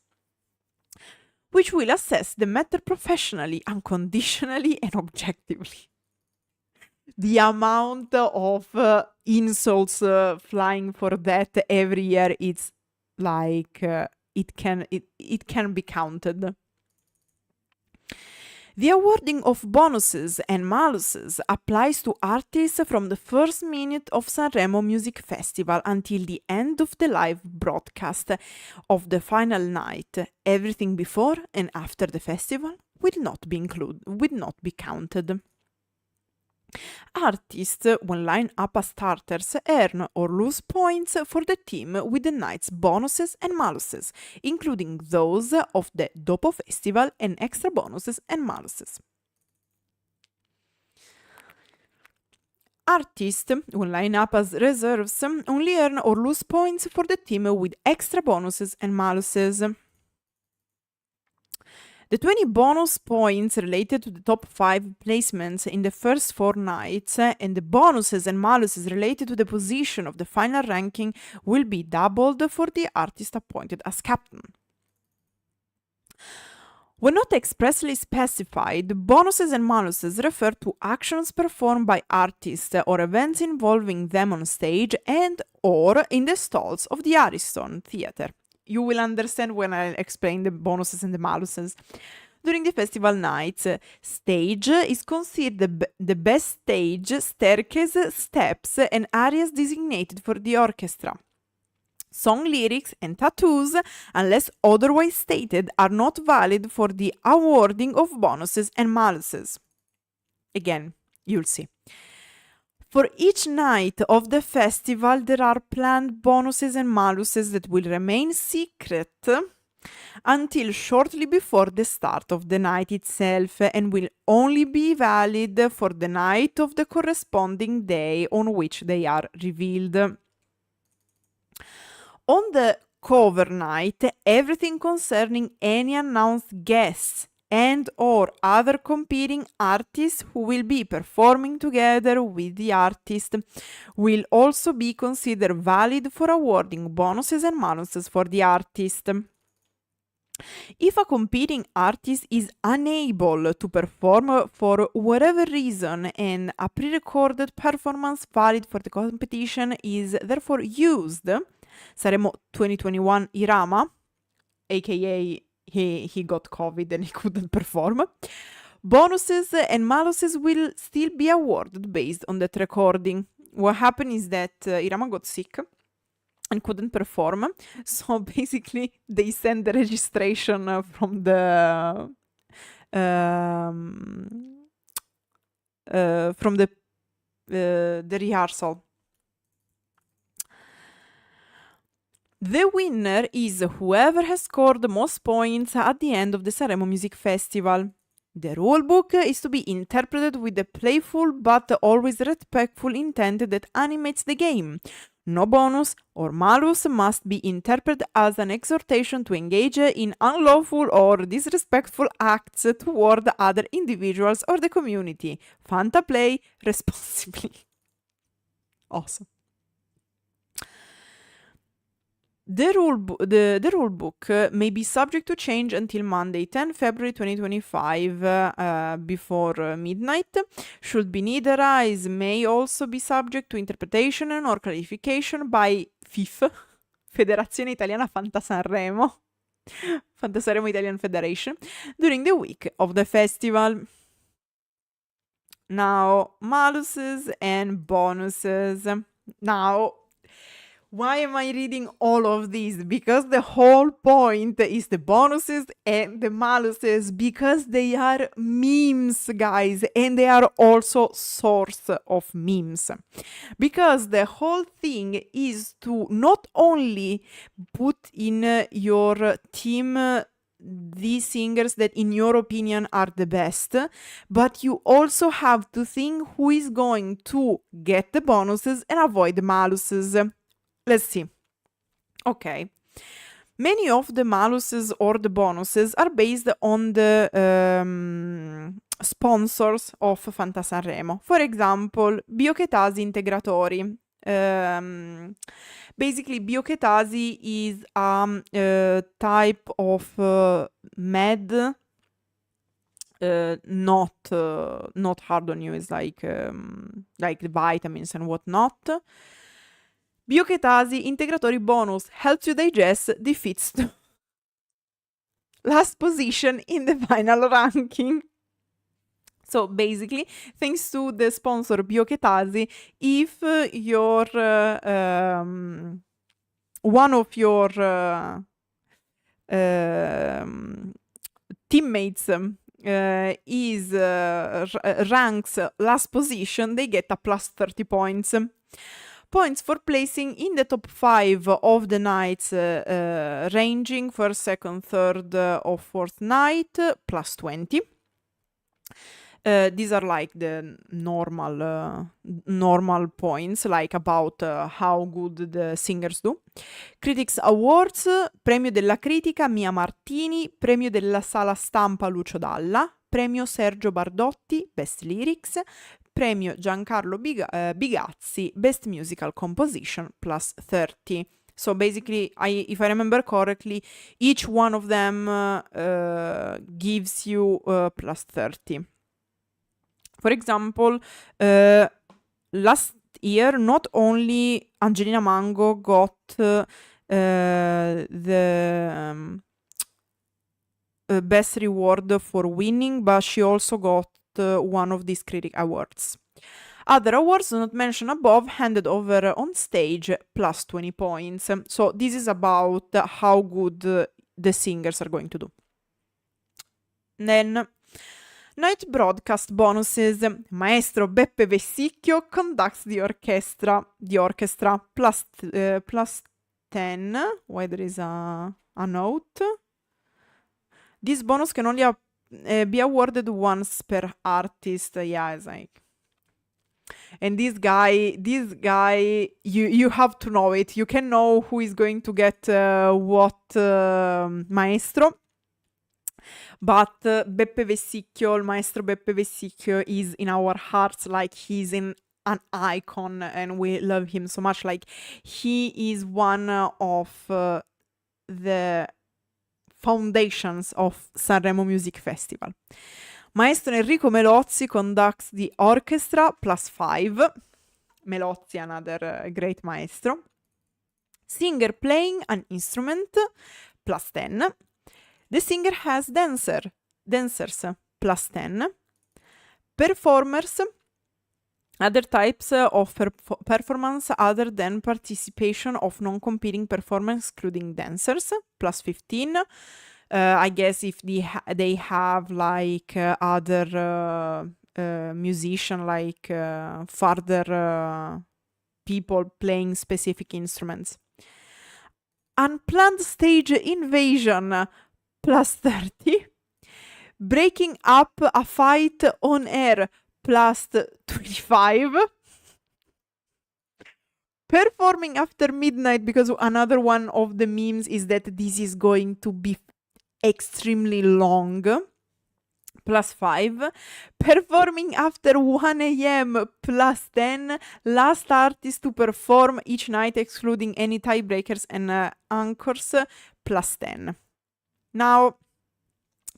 which will assess the matter professionally, unconditionally, and objectively. The amount of insults flying for that every year, it's like it can be counted. The awarding of bonuses and maluses applies to artists from the first minute of Sanremo Music Festival until the end of the live broadcast of the final night. Everything before and after the festival will not be counted. Artists, when lined up as starters, earn or lose points for the team with the night's bonuses and maluses, including those of the Dopo Festival and extra bonuses and maluses. Artists, when lined up as reserves, only earn or lose points for the team with extra bonuses and maluses. The 20 bonus points related to the top 5 placements in the first 4 nights and the bonuses and maluses related to the position of the final ranking will be doubled for the artist appointed as captain. When not expressly specified, bonuses and maluses refer to actions performed by artists or events involving them on stage and or in the stalls of the Ariston Theatre. You will understand when I explain the bonuses and the maluses. During the festival nights, stage is considered the best stage, staircase, steps, and areas designated for the orchestra. Song lyrics and tattoos, unless otherwise stated, are not valid for the awarding of bonuses and maluses. Again, you'll see. For each night of the festival, there are planned bonuses and maluses that will remain secret until shortly before the start of the night itself and will only be valid for the night of the corresponding day on which they are revealed. On the cover night, everything concerning any announced guests and or other competing artists who will be performing together with the artist will also be considered valid for awarding bonuses and maluses for the artist. If a competing artist is unable to perform for whatever reason and a pre-recorded performance valid for the competition is therefore used, Sanremo 2021 Irama, aka he got COVID and he couldn't perform, bonuses and maluses will still be awarded based on that recording. What happened is that Irama got sick and couldn't perform. So basically, they sent the registration from the rehearsal. The winner is whoever has scored the most points at the end of the Sanremo Music Festival. The rulebook is to be interpreted with the playful but always respectful intent that animates the game. No bonus or malus must be interpreted as an exhortation to engage in unlawful or disrespectful acts toward other individuals or the community. Fanta play responsibly. Awesome. The rule book may be subject to change until Monday, 10 February 2025 before midnight. Should be neither may also be subject to interpretation or clarification by FIF, Federazione Italiana FantaSanremo, FantaSanremo Italian Federation, during the week of the festival. Now, maluses and bonuses. Now, why am I reading all of these? Because the whole point is the bonuses and the maluses, because they are memes, guys, and they are also source of memes. Because the whole thing is to not only put in your team these singers that in your opinion are the best, but you also have to think who is going to get the bonuses and avoid the maluses. Let's see. Okay. Many of the maluses or the bonuses are based on the sponsors of FantaSanremo. For example, Biochetasi Integratori. Basically, Biochetasi is a type of med, not hard on you. It's like the vitamins and whatnot. Biochetasi Integratori bonus helps you digest, defeats last position in the final ranking. So basically, thanks to the sponsor Biochetasi, if your one of your teammates is ranks last position, they get a plus 30 points. Points for placing in the top 5 of the nights, ranging first, second, third, or fourth night, plus 20. These are like the normal points, like about how good the singers do. Critics Awards, Premio della Critica Mia Martini, Premio della Sala Stampa Lucio Dalla, Premio Sergio Bardotti, Best Lyrics, Premio Giancarlo Bigazzi, Best Musical Composition, plus 30. So basically, if I remember correctly, each one of them gives you plus 30. For example, last year, not only Angelina Mango got the best reward for winning, but she also got one of these critic awards. Other awards not mentioned above handed over on stage, plus 20 points. So this is about how good the singers are going to do. Then, night broadcast bonuses. Maestro Beppe Vessicchio conducts the orchestra, plus 10. Why there is a note? This bonus can only be awarded once per artist. Yeah, it's like, and this guy, you have to know it. You can know who is going to get what maestro. But Beppe Vessicchio, Maestro Beppe Vessicchio, is in our hearts. Like, he's an icon, and we love him so much. Like, he is one of the foundations of Sanremo Music Festival. Maestro Enrico Melozzi conducts the orchestra, plus 5. Melozzi, another great maestro. Singer playing an instrument, plus 10. The singer has dancers, plus 10. Performers Other types of performance other than participation of non-competing performance, excluding dancers, plus 15. I guess if they have like other musician, like further people playing specific instruments. Unplanned stage invasion, plus 30. Breaking up a fight on air, plus 25. Performing after midnight, because another one of the memes is that this is going to be extremely long, plus 5. Performing after 1 a.m., plus 10. Last artist to perform each night, excluding any tiebreakers and anchors, plus 10. Now,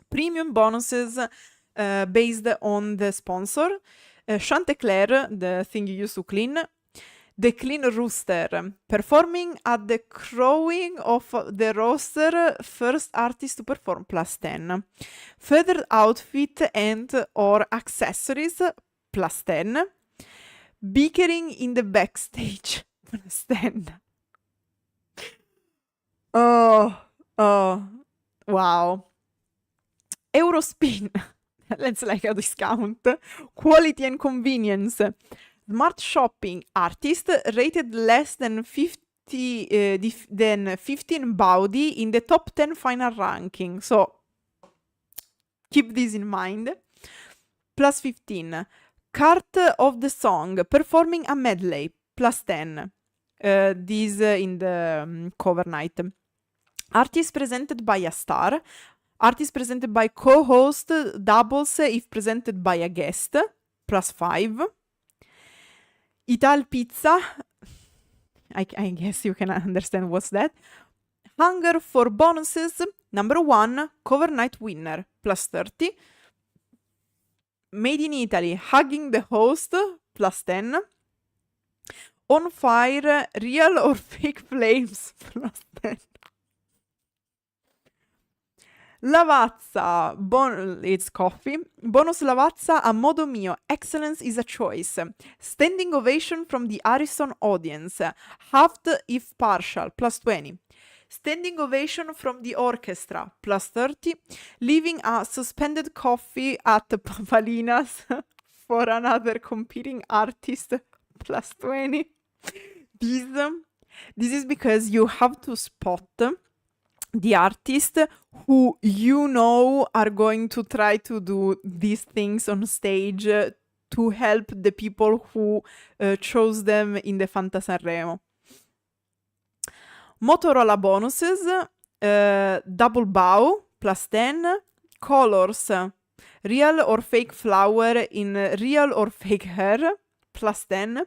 premium bonuses based on the sponsor. Chanticleer, the thing you use to clean. The Clean Rooster, performing at the crowing of the roster, first artist to perform, plus 10. Feathered outfit and or accessories, plus 10. Bickering in the backstage, plus 10. Oh, wow. Eurospin, let's like a discount. Quality and convenience. Smart shopping artist rated less than 15 Baudi in the top 10 final ranking. So keep this in mind. Plus 15. Cart of the song performing a medley. Plus 10. This in the cover night. Artist presented by a star. Artist presented by co-host doubles if presented by a guest. Plus 5. Ital Pizza, I guess you can understand what's that. Hunger for bonuses, number 1, cover night winner, plus 30. Made in Italy, hugging the host, plus 10. On fire, real or fake flames, plus 10. Lavazza, it's coffee. Bonus Lavazza a modo mio. Excellence is a choice. Standing ovation from the Ariston audience. Halved if partial, plus 20. Standing ovation from the orchestra, plus 30. Leaving a suspended coffee at Papalina's for another competing artist, plus 20. This is because you have to spot the artist who you know are going to try to do these things on stage to help the people who chose them in the FantaSanremo. Motorola bonuses, double bow, plus 10. Colors, real or fake flower in real or fake hair, plus 10.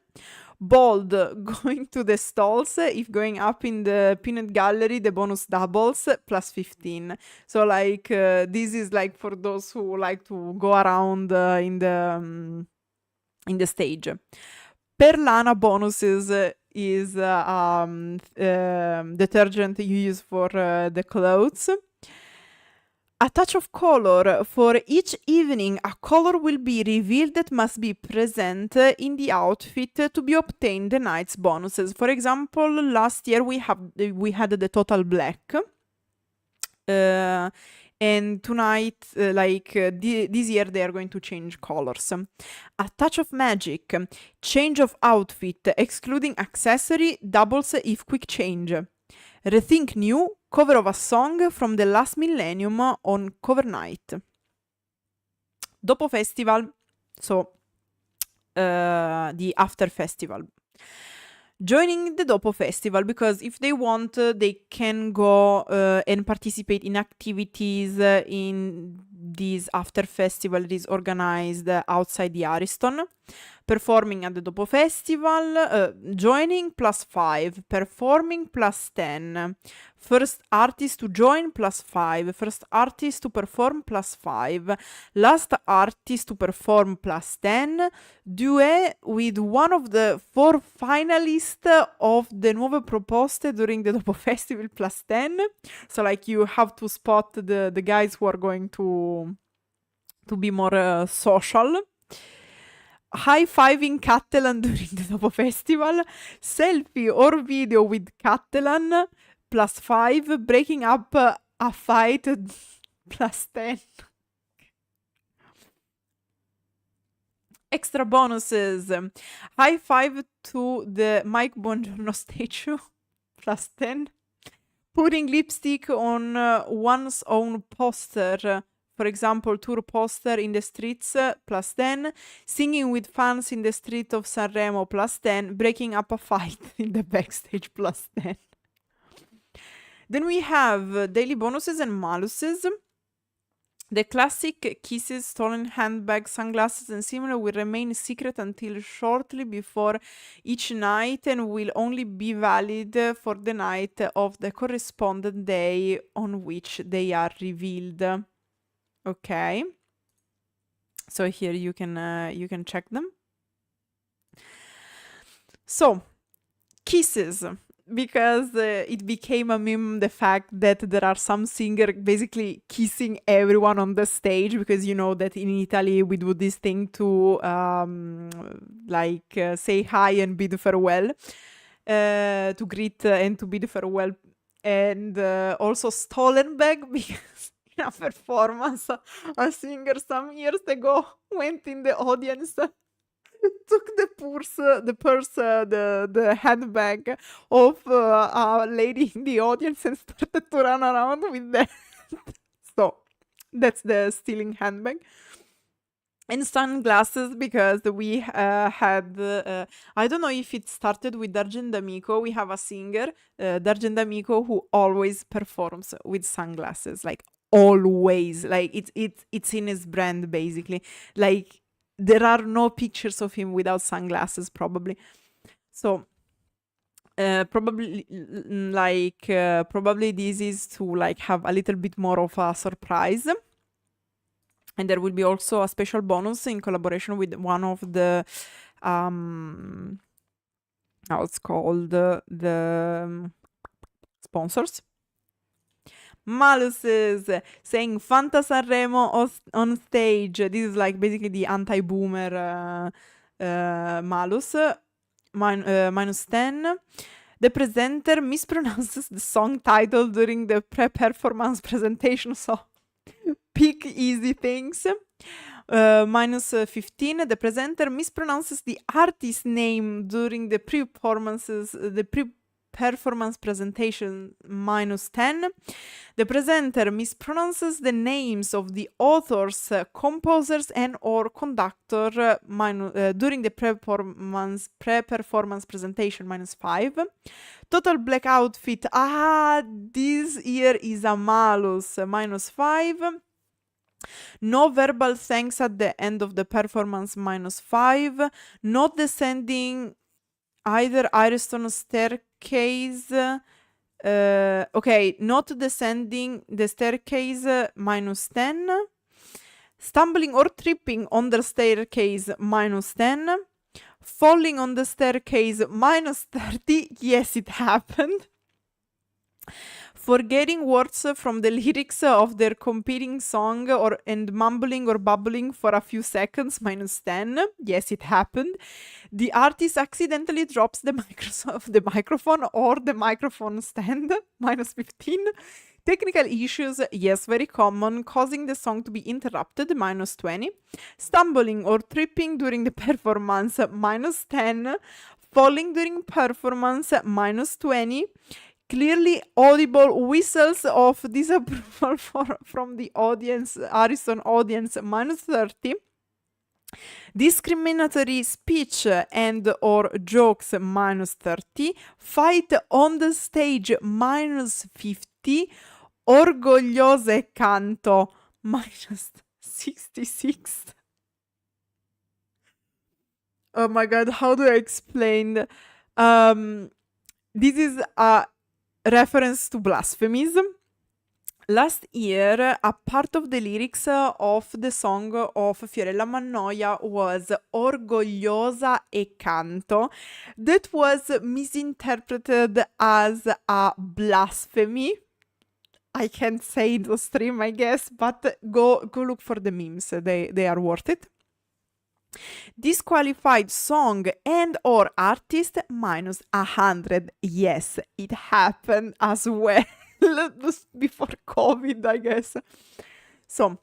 Bold, going to the stalls, if going up in the peanut gallery, the bonus doubles, plus 15. So like, this is like for those who like to go around in the stage. Perlana bonuses is detergent you use for the clothes. A touch of color. For each evening, a color will be revealed that must be present in the outfit to be obtained the night's bonuses. For example, last year we had the total black. And tonight, this year, they are going to change colors. A touch of magic. Change of outfit, excluding accessory, doubles if quick change. Rethink new, cover of a song from the last millennium on cover night. Dopo festival, so the after festival. Joining the Dopo festival, because if they want, they can go and participate in activities in this after festival that is organized outside the Ariston. Performing at the Dopo festival, joining plus 5, performing plus 10, first artist to join plus 5, first artist to perform plus 5, last artist to perform plus 10, duet with one of the 4 finalists of the Nuove Proposte during the Dopo festival plus 10. So like you have to spot the guys who are going to be more social. high-fiving Catalan during the Topo Festival, selfie or video with Catalan, +5, breaking up a fight, +10. Extra bonuses, high five to the Mike Buongiorno statue, +10. Putting lipstick on one's own poster, for example, tour poster in the streets, +10. Singing with fans in the street of Sanremo, +10. Breaking up a fight in the backstage, +10. Then we have daily bonuses and maluses. The classic kisses, stolen handbags, sunglasses, and similar will remain secret until shortly before each night and will only be valid for the night of the correspondent day on which they are revealed. Okay. So here you can check them. So, kisses. Because it became a meme, the fact that there are some singers basically kissing everyone on the stage, because you know that in Italy we do this thing to say hi and bid farewell, to greet and to bid farewell, and also stolen bag, because in a performance a singer some years ago went in the audience, took the handbag of a lady in the audience and started to run around with that. So that's the stealing handbag. And sunglasses, because we had, I don't know if it started with Dargen D'Amico. We have a singer, Dargen D'Amico, who always performs with sunglasses, like always. Like it's in his brand, basically. Like, there are no pictures of him without sunglasses, probably. So probably this is to like have a little bit more of a surprise. And there will be also a special bonus in collaboration with one of the how it's called, the sponsors. Maluses, saying FantaSanremo on stage. This is like basically the anti-boomer malus. -10. The presenter mispronounces the song title during the pre-performance presentation, so pick easy things. -15. The presenter mispronounces the artist name during the pre-performance presentation, -10. The presenter mispronounces the names of the authors, composers, and or conductor during the pre-performance presentation, -5. Total black outfit. This year is a malus, -5. No verbal thanks at the end of the performance, -5. Not descending either Iriston staircase. Not descending the staircase, -10. Stumbling or tripping on the staircase, -10. Falling on the staircase, -30. Yes, it happened. Forgetting words from the lyrics of their competing song and mumbling or bubbling for a few seconds, -10. Yes, it happened. The artist accidentally drops the microphone or the microphone stand, -15. Technical issues, yes, very common, causing the song to be interrupted, -20. Stumbling or tripping during the performance, -10. Falling during performance, -20. Clearly audible whistles of disapproval from the audience, Ariston audience, -30. Discriminatory speech and or jokes, -30. Fight on the stage, -50. Orgogliose canto, -66. Oh my god, how do I explain? This is a reference to blasphemies. Last year, a part of the lyrics of the song of Fiorella Mannoia was Orgogliosa e canto. That was misinterpreted as a blasphemy. I can't say it on stream, I guess, but go look for the memes. They are worth it. Disqualified song and or artist minus 100. Yes, it happened as well. Before COVID, I guess. So,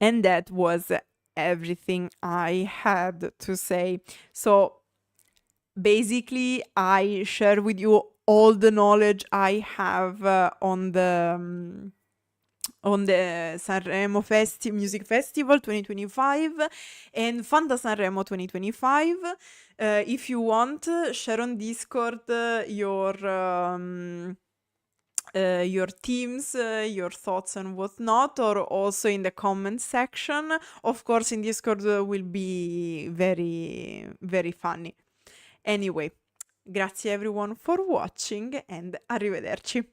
and that was everything I had to say. So basically, I share with you all the knowledge I have on the Sanremo Music Festival 2025 and FantaSanremo 2025. If you want, share on Discord your teams, your thoughts and whatnot, or also in the comment section. Of course, in Discord will be very, very funny. Anyway, grazie everyone for watching and arrivederci.